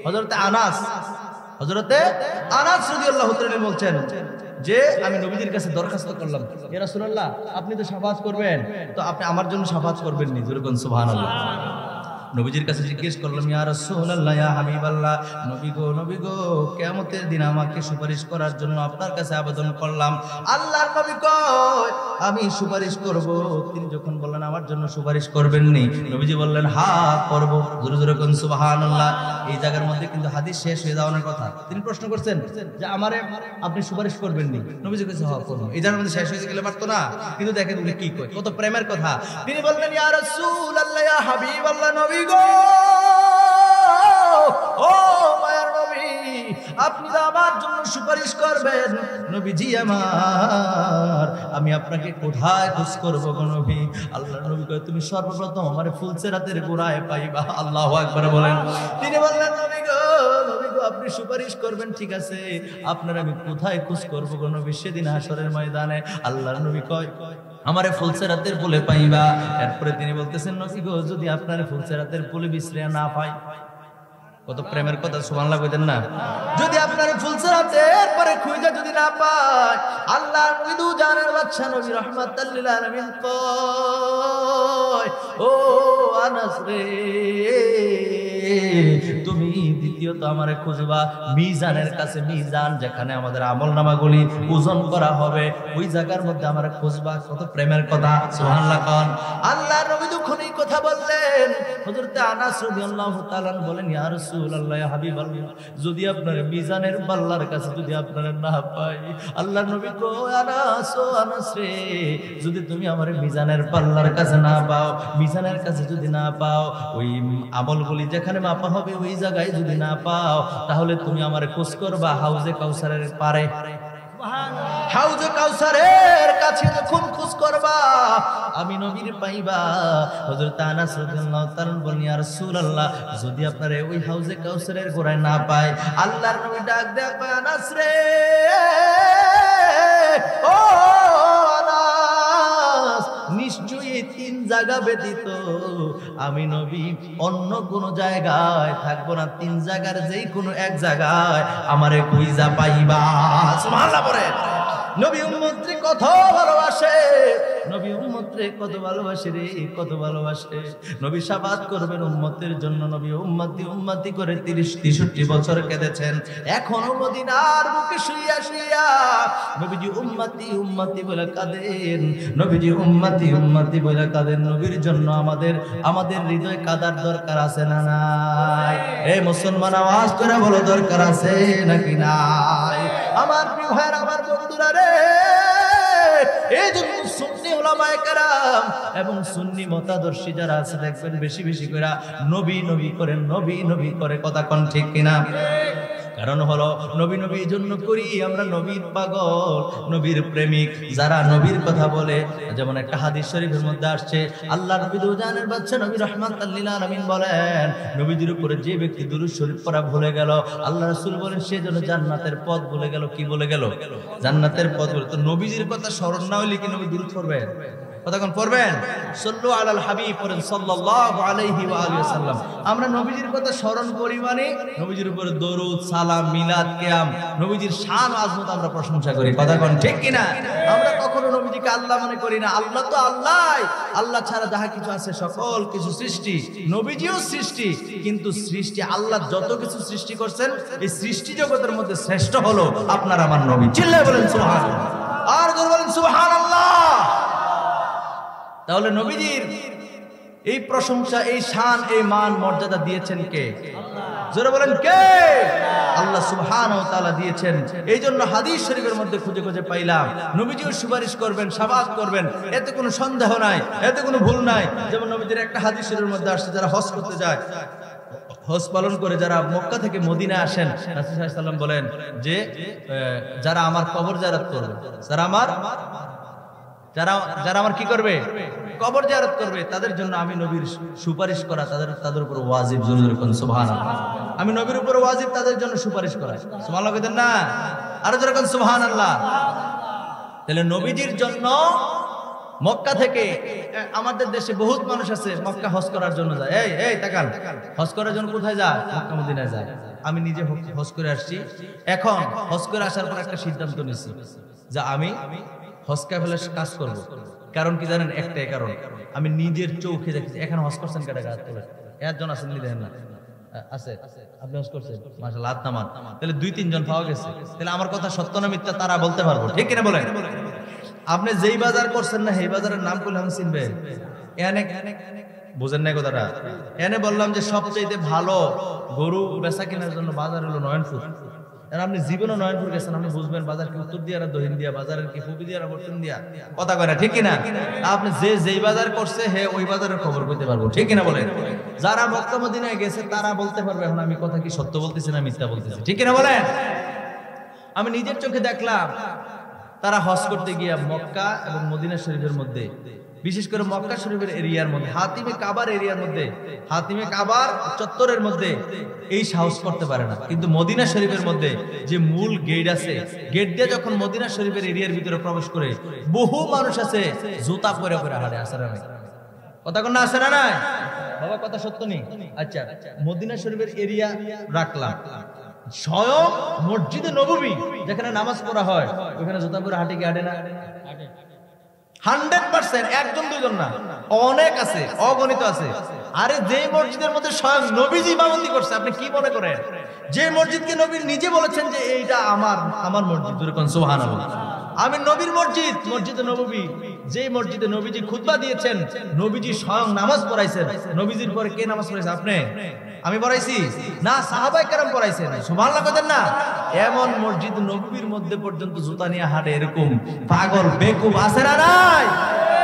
হযরত আনাস, হযরতে আনাস রাদিয়াল্লাহু তাআলা বলছেন যে আমি নবীজির কাছে দরখাস্ত করলাম, ইয়া রাসূলুল্লাহ আপনি তো শাফাত করবেন, তো আপনি আমার জন্য শাফাত করবেন নি? জোরে কোন সুবহানাল্লাহ। নবীজির কাছে জিজ্ঞেস করলাম, ইয়া রাসূলুল্লাহ, ইয়া হাবিবাল্লাহ, নবী গো কিয়ামতের দিন আমাকে সুপারিশ করার জন্য আপনার কাছে আবেদন করলাম। আল্লাহর নবী কয় আমি সুপারিশ করব। তিনি যখন বললেন আমার জন্য সুপারিশ করবেন নি, নবীজি বললেন হ্যাঁ করব। জোরে জোরে কোন সুবহানাল্লাহ। এই জায়গার মধ্যে কিন্তু হাদিস শেষ হয়ে যাওয়ার কথা। তিনি প্রশ্ন করছেন যে আমারে আপনি সুপারিশ করবেন নি? নবীজি কাছে হ্যাঁ করব। এই জায়গার মধ্যে শেষ হয়ে গেলে পারতো না? কিন্তু দেখেন উনি কি কয়, কত প্রেমের কথা। তিনি বললেন ইয়া রাসূলুল্লাহ, ইয়া হাবিবাল্লাহ, নবী গো, ও মায়ার নবী, আপনি আমার জন্য সুপারিশ করবেন। নবীজি আমার, আমি আপনাকে কোথায় খোঁজ করবো গো নবী? আল্লাহর নবী কয় তুমি সর্বপ্রথম আমার ফুলসেরাতের গোড়ায় পাইবা। আল্লাহু আকবার বলেন। তিনি বললেন নবী গো আপনি সুপারিশ করবেন, ঠিক আছে, আপনার আমি কোথায় খোঁজ করবো গো নবী? সেদিন হাশরের ময়দানে। আল্লাহর নবী কয় আমারে ফুলসেরাতের পুলে পাইবা। এরপরে তিনি বলতেছেন নবী গো যদি আপনার ফুলসেরাতের পুলে বিশ্রিয়া না পাই, কত প্রেমের কথা, সুবহানাল্লাহ কইতেন না? যদি আপনার ফুলসেরাতের পরে খুঁজে যদি না পায়, আল্লাহ নবী দুজানের বাদশা নবী রাহমাতুল লিল আলামিন কয় ও আনাস রে, তুমি দ্বিতীয়ত আমারে খুঁজবা মিজানের কাছে, মিজান যেখানে আমাদের আমলনামাগুলি ওজন করা হবে, ওই জায়গার মধ্যে আমারে খুঁজবা। কত প্রেমের কথা, সুবহানাল্লাহ কোন। আল্লাহর নবী যখন এই কথা বললেন, হযরত আনাস রাদিয়াল্লাহু তাআলা বলেন ইয়া রাসূলুল্লাহ, ইয়া হাবিবাল্লাহ, যদি আপনার মিজানের পাল্লার কাছে যদি আপনার না পাই, আল্লাহর নবী কয় আনাস, ও আনাস রে, যদি তুমি আমার মিজানের পাল্লার কাছে না পাও, মিজানের কাছে যদি না পাও, ওই আমলগুলি যেখানে মাপা হবে ওই জায়গায় যদি না পাও, তাহলে তুমি আমারে খোঁজ করবা হাউজে কাউসারের পারে। হাউজে কাউসারের কাছে যখন খোঁজ করবা আমি নবীর পাইবা। হযরত আনাস রাদিয়াল্লাহু তাআলা বলেন ইয়া রাসূলুল্লাহ, যদি আপনারা ওই হাউজে কাউসারের গোড়ায় না পায়, আল্লাহর নবী ডাক দেয়া কয় আনাস রে, ও আনাস, নিশ্চয়ই তিন জায়গা ব্যতীত আমি নবী অন্য কোন জায়গায় থাকবো না। তিন জায়গার যেই কোনো এক জায়গায় আমারে খুঁজা পাইবা। সুবহানাল্লাহ বলেন। নবী উম্মতরে কত ভালোবাসে, নবী উম্মতরে কত ভালোবাসে রে, কত ভালোবাসে। নবী শাফাত করবেন উম্মতের জন্য, নবী উম্মতি উম্মতি করে 30-63 বছর কেঁদেছেন। এখনো মদিনার বুকে শুইয়া শুইয়া নবীজি উম্মতি উম্মতি বলে কাঁদেন, নবীজি উম্মতি উম্মতি বলে কাঁদেন। নবীর জন্য আমাদের হৃদয় কাদার দরকার আছে না নাই? এই মুসলমান আওয়াজ করে বলো দরকার আছে নাকি নাই? আমার প্রিয় ভাইয়েরা, আমার বন্ধুরা রে, এই জন্য সুন্নি উলামায়ে কেরাম এবং সুন্নি মতাদর্শী যারা আছে দেখবেন বেশি বেশি করে নবী নবী করেন, নবী নবী করে, কথা কোন ঠিক কিনা? কারণ হলো নবী নবী এই জন্য করি, আমরা নবীর পাগল, নবীর প্রেমিক। যারা নবীর কথা বলে, যেমন একটা হাদিস শরীফের মধ্যে আসছে, আল্লাহ নবী দুজানের বাদশা নবী রাহমাতাল লিল আলামিন বলেন, নবীজির উপরে যে ব্যক্তি দুরূদ শরীফ পড়া ভুলে গেল, আল্লাহ রাসূল বলেন সে যেন জান্নাতের পথ ভুলে গেল। কি বলে গেল? জান্নাতের পথ বলে। তো নবীজির কথা স্মরণ না হইলে কি নবী দুরূদ পড়বেন? কতক্ষণ পড়বেন? সাল্লু আলাল হাবিব পড়েন সাল্লাল্লাহু আলাইহি ওয়া আলিহি ওয়াসাল্লাম। আমরা নবীজির কথা স্মরণ করি মানে নবীজির উপরে দরুদ, সালাম, মিলাদ, কিয়াম, নবীজির শান ও আজমত আমরা প্রশংসা করি। কতক্ষণ ঠিক কিনা? আমরা কখনো নবীজিকে আল্লাহ মনে করি না। আল্লাহ তো আল্লাহই, আল্লাহ ছাড়া যাহা কিছু আছে সকল কিছু সৃষ্টি, নবীজিও সৃষ্টি। কিন্তু সৃষ্টি আল্লাহ যত কিছু সৃষ্টি করছেন, এই সৃষ্টি জগতের মধ্যে শ্রেষ্ঠ হলো আপনার আমার নবী। চিল্লায় বলেন সুবহানাল্লাহ, আর জোরে বলেন সুবহানাল্লাহ। তাহলে নবীজির এই প্রশংসা, এই শান, এই মান মর্যাদা দিয়েছেন কে? জোরে বলেন কে? আল্লাহ সুবহানাহু ওয়া তাআলা দিয়েছেন। এই জন্য হাদিস শরীফের মধ্যে খুঁজে খুঁজে পাইলাম নবীজিও সুপারিশ করবেন, শাফাআত করবেন, এতে কোনো সন্দেহ নাই, এতে কোনো ভুল নাই। যেমন নবীজির একটা হাদিস শরীফের মধ্যে আসছে, যারা হজ করতে যায়, হজ পালন করে যারা মক্কা থেকে মদিনা আসেন, রাসূল সাল্লাল্লাহু আলাইহি ওয়াসাল্লাম বলেন যে যারা আমার কবর জিয়ারত করবে, যারা আমার কি করবে? কবর জিয়ারত করবে, তাদের জন্য আমি নবীর সুপারিশ করা তাদের উপর ওয়াজিব। জোরে কোন সুবহানাল্লাহ। আমি নবীর উপর ওয়াজিব তাদের জন্য সুপারিশ করা। সুবহানাল্লাহ কইতেন না? আরো জোরে কোন সুবহানাল্লাহ। তাহলে নবীজির জন্য মক্কা থেকে, আমাদের দেশে বহুত মানুষ আছে মক্কা হজ করার জন্য যায়। এই তাকান, হজ করার জন্য কোথায় যায়? মক্কা মদিনায় যায়। আমি নিজে হজ করে আসছি। এখন হজ করে আসার পর একটা সিদ্ধান্ত নিয়েছি যে আমি হজ কাফেলার কাজ করব। কারণ কি জানেন? একটাই কারণ, আমি নিজের চোখে দেখেছি। এখানে হজ করছেন কাটা গাছ তোলে একজন আছেন, দেখেন না? আছে। আপনি হজ করছেন? মাশাআল্লাহ, হাত নামান। তাহলে 2-3 জন পাওয়া গেছে। তাহলে আমার কথা সত্য না মিথ্যা তারা বলতে পারবো, ঠিক কিনা বলেন? আপনি যেই বাজার করছেন না, সেই বাজারের নাম করলে আমি চিনবে? বুঝেন নাই কথাটা? এনে বললাম যে সবচেয়ে ভালো গরু বেচা কেনার জন্য বাজার হলো নয়নপুর। আপনি জীবনে নয়নপুর গেছেন, আপনি বুঝবেন বাজার কি উত্তর দিয়া, দক্ষিণ দিয়া, বাজারের কি পূর্ব দিয়া, পশ্চিম দিয়া, কথা কয় না, ঠিক কিনা? আপনি যেই বাজার করছে হে ওই বাজারের খবর কইতে পারবো, ঠিক কিনা বলেন? যারা মক্কা মদিনায় গেছে তারা বলতে পারবে এখন আমি কথা কি সত্য বলতেছি না মিথ্যা বলতেছি, ঠিক কিনা বলেন? আমি নিজের চোখে দেখলাম তারা হজ করতে গিয়া মক্কা এবং মদিনা শরীফের মধ্যে, বিশেষ করে মক্কা শরীফের এরিয়ার মধ্যে, হাতিমে কাবার এরিয়ার মধ্যে, হাতিমে কাবার চত্বরের মধ্যে এই সাহস করতে পারে না। কিন্তু মদিনা শরীফের মধ্যে যে মূল গেট আছে, গেট দিয়ে যখন মদিনা শরীফের এরিয়ার ভিতরে প্রবেশ করে বহু মানুষ আছে জুতা পরে পরে হাঁটে। আসে না? কথা কোন না? আসে না? নাই বাবা, কথা সত্য নেই? আচ্ছা, মদিনা শরীফের এরিয়া রাখলাম, স্বয়ং মসজিদে নববী যেখানে নামাজ পড়া হয় ওখানে জুতা পরে হাঁটে কি হাঁটে না? 100%, একজন দুজন না, অনেক আছে, অগণিত আছে। আরে যে মসজিদের মধ্যে স্বয়ং নবীজি ইমামতি করছে, আপনি কি মনে করেন? যে মসজিদকে নবী নিজে বলেছেন যে এইটা আমার মসজিদ, সুবহানাল্লাহ, আমি নবীর মসজিদ, মসজিদে নববী, যে মসজিদে নবীজি খুতবা দিয়েছেন, নবীজি স্বয়ং নামাজ পড়াইছেন। নবীজির পরে কে নামাজ পড়াইছে? আপনি? আমি পড়াইছি না? সাহাবায়ে কেরাম পড়াইছেন। সুবহানাল্লাহ কইতেন না? এমন মসজিদ নববীর মধ্যে পর্যন্ত জুতা নিয়ে হাঁটে এরকম পাগল বেকুব আছে না নাই?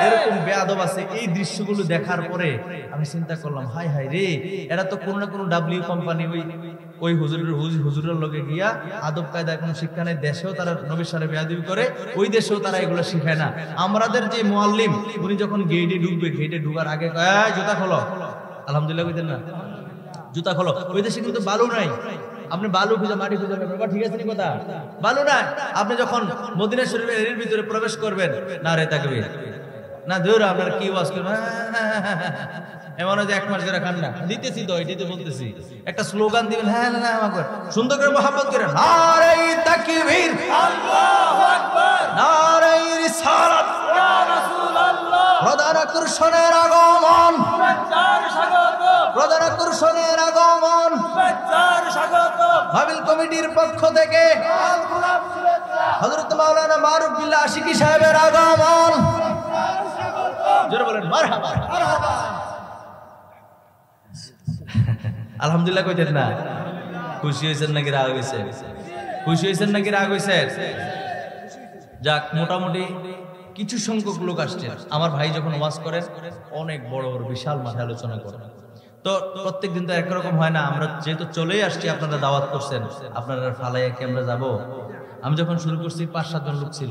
এরকম বেয়াদব আছে। এই দৃশ্যগুলো দেখার পরে আমি চিন্তা করলাম, হাই হাই রে, এরা তো কোনো না কোনো ডাব্লিউ কোম্পানি ওই হুজুরের লগে গিয়া আদব কায়দায় কোনো শিক্ষা নেই। দেশেও তারা নবীর সাথে বেয়াদবি করে, ওই দেশেও তারা এগুলো শিখায় না। আমাদের যে মুআল্লিম, উনি যখন গেটে ঢুকবে, গেটে ঢুকার আগে জুতা খোলো, আলহামদুলিল্লাহ কইতেন না? জুতা খোলো। ওই দেশে কিন্তু বালু নাই, আপনি বালু খুঁজে মাটি খুঁজে পাবেন, ঠিক আছে নি কথা? বালু নাই। আপনি যখন মদিনা শরীফের এর ভিতরে প্রবেশ করবেন, না রে তাকবীর, না ধরে আপনার কি ওয়াজ করবেন, এমন যে 1 মাস ধরে খান না দিতেছি, তো এটাই তো বলতেছি, একটা স্লোগান দিবেন, হ্যাঁ না আমাকে সুন্দর করে মোহাম্মদ করে, নারে তাকবীর, আল্লাহু আকবার, নারে রিসালাত, ইয়া রাসূলুল্লাহ, প্রধান আকর্ষণের আগমন, প্রধান আকর্ষণের আগমন, হাবিল কমিটির পক্ষ থেকে হযরত মাওলানা মারুফ বিল্লাহ আশিকি সাহেবের আগমন, জোরে বলেন মারহাবা। আলহামদুলিল্লাহ কইতেন না? খুশি হয়েছেন নাকি রাগ হয়েছে? খুশি হয়েছেন নাকি রাগ হয়েছেন? যাক, মোটামুটি কিছু সংখ্যক লোক আসছেন। আমার ভাই যখন ওয়াজ করেন অনেক বড় বড় বিশাল মাঠে আলোচনা করেন, তো প্রত্যেকদিন তো একরকম হয় না। আমরা যেহেতু চলেই আসছি, আপনারা দাওয়াত করছেন, আপনারা ফালাইয়া কি আমরা যাবো? আমি যখন শুরু করছি 5-7 জন লোক ছিল,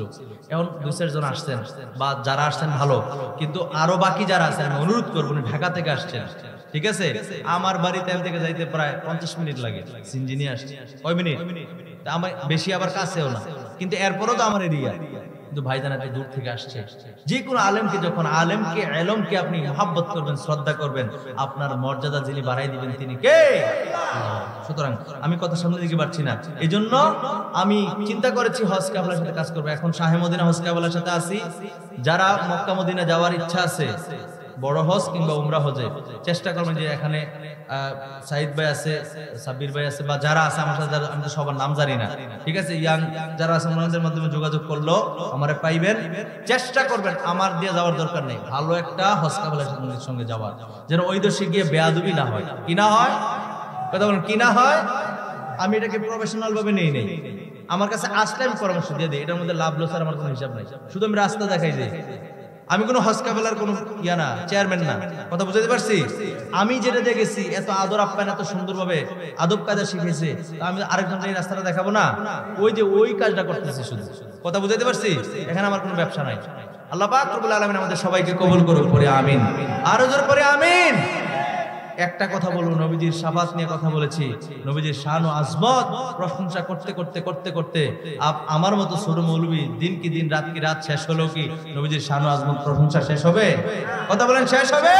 এখন 2-4 জন আসছেন, বা যারা আসছেন ভালো, কিন্তু আরো বাকি যারা আছেন আমি অনুরোধ করবো, ঢাকা থেকে আসছেন, ঠিক আছে? আমার বাড়িতে এখান থেকে যাইতে প্রায় 50 মিনিট লাগে, সিনজিনি আসছে কয় মিনিট, আমার বেশি আবার কাছেও না, কিন্তু এরপরও তো আমার এরিয়া। কিন্তু ভাইজান এত দূর থেকে আসছে। যে কোনো আলেমকে, যখন আলেমকে এলমকে আপনি মহব্বত করবেন, শ্রদ্ধা করবেন, আপনার মর্যাদা যিনি বাড়াই দিবেন তিনি কে? সুতরাং আমি কথা সামনে দিকে পারছি না, এই জন্য আমি চিন্তা করেছি হজ কাফেলার সাথে কাজ করবো। এখন শাহে মদিনা হজ কাফেলার সাথে আছি। যারা মক্কা মদিনা যাওয়ার ইচ্ছা আছে, বড় হজ কিংবা উমরা হজে, চেষ্টা করবেন যে এখানে সাইদ ভাই আছে, সাব্বির ভাই আছে, বা যারা আছে আমার সাথে, আমি তো সবার নাম জানি না, ঠিক আছে? ইয়াং যারা আছে ওনাদের মাধ্যমে যোগাযোগ করলো আমারে পাইবেন। চেষ্টা করবেন, আমার দিয়ে যাওয়ার দরকার নেই, ভালো একটা হজ কাফেলার সঙ্গে যাওয়ার, যেন ওই দেশে গিয়ে বেয়াদবি না হয়। কি না হয়? কথা বলেন, কি না হয়? আমি এটাকে প্রফেশনাল ভাবে নেই নেই, আমার কাছে আসলে আমি পরামর্শ দিয়ে দিই, এটার মধ্যে লাভ লসের আমার কোনো হিসাব নাই, শুধু আমি রাস্তা দেখাই যাই। আমি কোনো হজ কাফেলার কোনো ইয়া না, চেয়ারম্যান না, কথা বুঝতে পারছি? আমি যেটা দেখেছি, এত আদর আপ্যায়ন, এত সুন্দরভাবে আদব কায়দা শিখেছে, আমি আরেকজন এই রাস্তাটা দেখাবো না? ওই কাজটা করতেছি শুধু, কথা বুঝতে পারছি? এখানে আমার কোনো ব্যবসা নাই। আল্লাহ পাক রব্বুল আলামিন আমাদের সবাইকে কবুল করুন, পড়ে আমিন, আরো জোর করে আমিন। একটা কথা বলবো, নবীজির শাফাত নিয়ে কথা বলেছি, নবীজির শান ও আজমত প্রশংসা করতে করতে করতে করতে আমার মতো ছোট মৌলবী দিন কি দিন রাত কি রাত শেষ হলো কি নবীজির শান ও আজমত প্রশংসা শেষ হবে? কথা বলেন, শেষ হবে?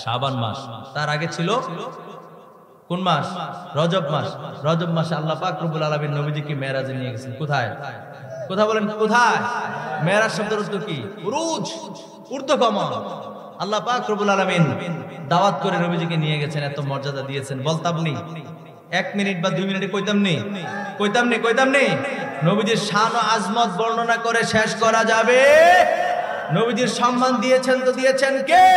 শাবান মাস, তার আগে ছিল কোন মাস? রজব মাস। রজব মাসে আল্লাহ পাক রব্বুল আলামিন নবীজিকে মেরাজে নিয়ে গেছেন। কোথায়? কথা বলেন, কোথায়? মেরাজ শব্দের অর্থ কি? উরুজ, ঊর্ধ্বগমন। আল্লাহ পাক রব্বুল আলামিন দাওয়াত করে নবীজিকে নিয়ে গেছেন, এত মর্যাদা দিয়েছেন, বলতাম নি 1 মিনিট বা 2 মিনিটে কইতাম নি। নবীজির শান ও আজমত বর্ণনা করে শেষ করা যাবে? নবীজির সম্মান দিয়েছেন তো দিয়েছেন কে?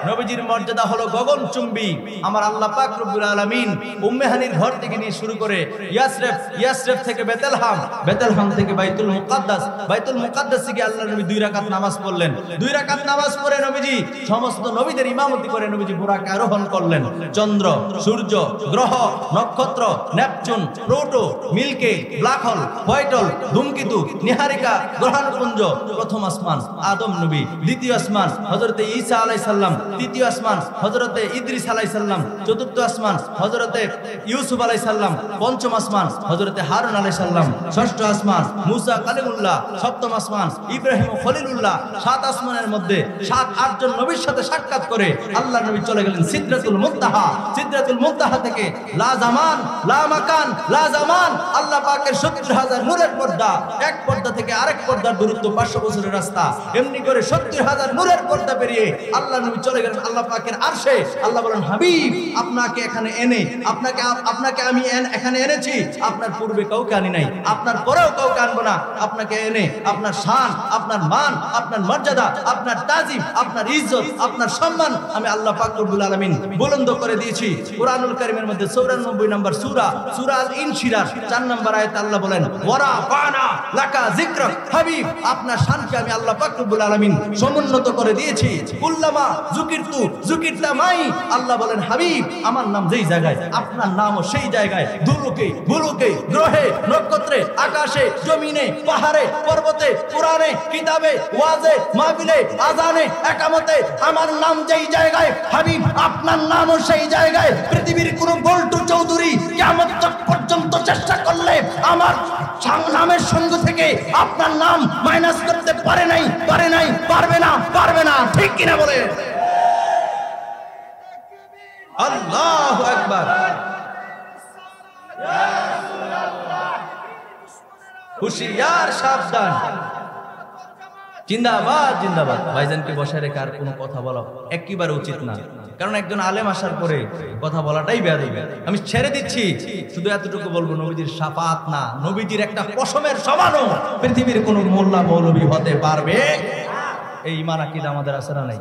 নবীজির মর্যাদা হলো গগনচুম্বী। আমার আল্লাহ পাক রব্বুল আলামিন উম্মে হানির ঘর থেকে নিয়ে শুরু করে ইয়াসরিফ থেকে বেতেলহাম থেকে বাইতুল মুকাদ্দাস থেকে আল্লাহ নবী 2 রাকাত নামাজ পড়লেন। 2 রাকাত নামাজ পড়ে নবীজি সমস্ত নবীদের ইমামতি করে নবীজি বুরাকে আরোহণ করলেন। চন্দ্র, সূর্য, গ্রহ, নক্ষত্র, Neptune, Pluto, milky, black hole, white hole, ধূমকেতু, নিহারিকা, গ্রহাণুপুঞ্জ, প্রথম আসমান আদম নবী, দ্বিতীয় আসমান হযরতে ঈসা আলাইহিস সালাম, তৃতীয় আসমান হযরতে ইদ্রিস আলাইহিস সালাম, চতুর্থ আসমান হযরতে ইউসুফ আলাইহিস সালাম, পঞ্চম আসমান হযরতে হারুন আলাইহিস সালাম, ষষ্ঠ আসমান মুসা কালিমুল্লাহ, সপ্তম আসমান ইব্রাহিম খলিলুল্লাহ। 7 আসমানের মধ্যে 7-8 জন নবীর সাথে সাক্ষাৎ করে আল্লাহ নবী চলে গেলেন সিদরাতুল মুনতাহা থেকে লা জামান লা মাকান লা জামান, আল্লাহ পাকের 70,000 নূরের পর্দা, এক পর্দা থেকে আরেক পর্দার দূরত্ব 500 বছরের রাস্তা। এমনি করে 70,000 নূরের পর্দা পেরিয়ে আল্লাহ নবী চলে গেলেন আল্লাহ পাকের আরশে। আল্লাহ বলেন, হাবিব আপনাকে এখানে এনে আপনাকে আমি এখানে এনেছি, আপনার পূর্বে কাউকে আনি নাই, আপনার পরেও কাউকে আনবো না। আপনাকে এনে আপনার শান, আপনার মান, আপনার মর্যাদা, আপনার তাজিম, আপনার ইজ্জত, আপনার সম্মান আমি আল্লাহ পাক রব্বুল আলামিন বুলন্দ করে দিয়েছি। কুরআনুল কারীমের মধ্যে 94 নম্বর সূরা আল ইনশিরাহ 4 নম্বর আয়াতে আল্লাহ বলেন, ওয়ারা ফানা লাকা যিকরাক, হাবিব আপনার শানকে আমি আল্লাহ পাক রব্বুল আলামিন সমুন্নত করে দিয়েছি। কুল্লামা যুকিরতা মাই, আল্লাহ বলেন, হাবিব আমার নাম যেই জায়গায় আপনার নামও সেই জায়গায়, দুলুকে বুলুকে, গ্রহে নক্ষত্রে, আকাশে জমিনে, পাহাড়ে পর্বতে, কোরআনে কিতাবে, ওয়াজে মাহফিলে, আযানে একামতে আমার নাম যেই জায়গায়, হাবিব আপনার নামও সেই জায়গায়। পৃথিবীর কোন বল্টু চৌধুরী কিয়ামত পর্যন্ত চেষ্টা করলে আমার নামের সঙ্গ থেকে আপনার নাম মাইনাস করতে পারে নাই, পারবে না, ঠিক কিনা বলে? আল্লাহু আকবার। হুশিয়ার, সাবধান, জিন্দাবাদ। ভাইজানকে বসায় রেখে আর কোনো কথা বলা একেবারে উচিত না, কারণ একজন আলেম আসার পরে কথা বলাটাই বেয়াদবি। আমি ছেড়ে দিচ্ছি, শুধু এতটুকু বলবো, নবীজির শাফাত না, নবীজির একটা পশমের সমানও পৃথিবীর কোনো মোল্লা মৌলবী হতে পারবে। এই ঈমান আকীদা আমাদের আছে না নাই?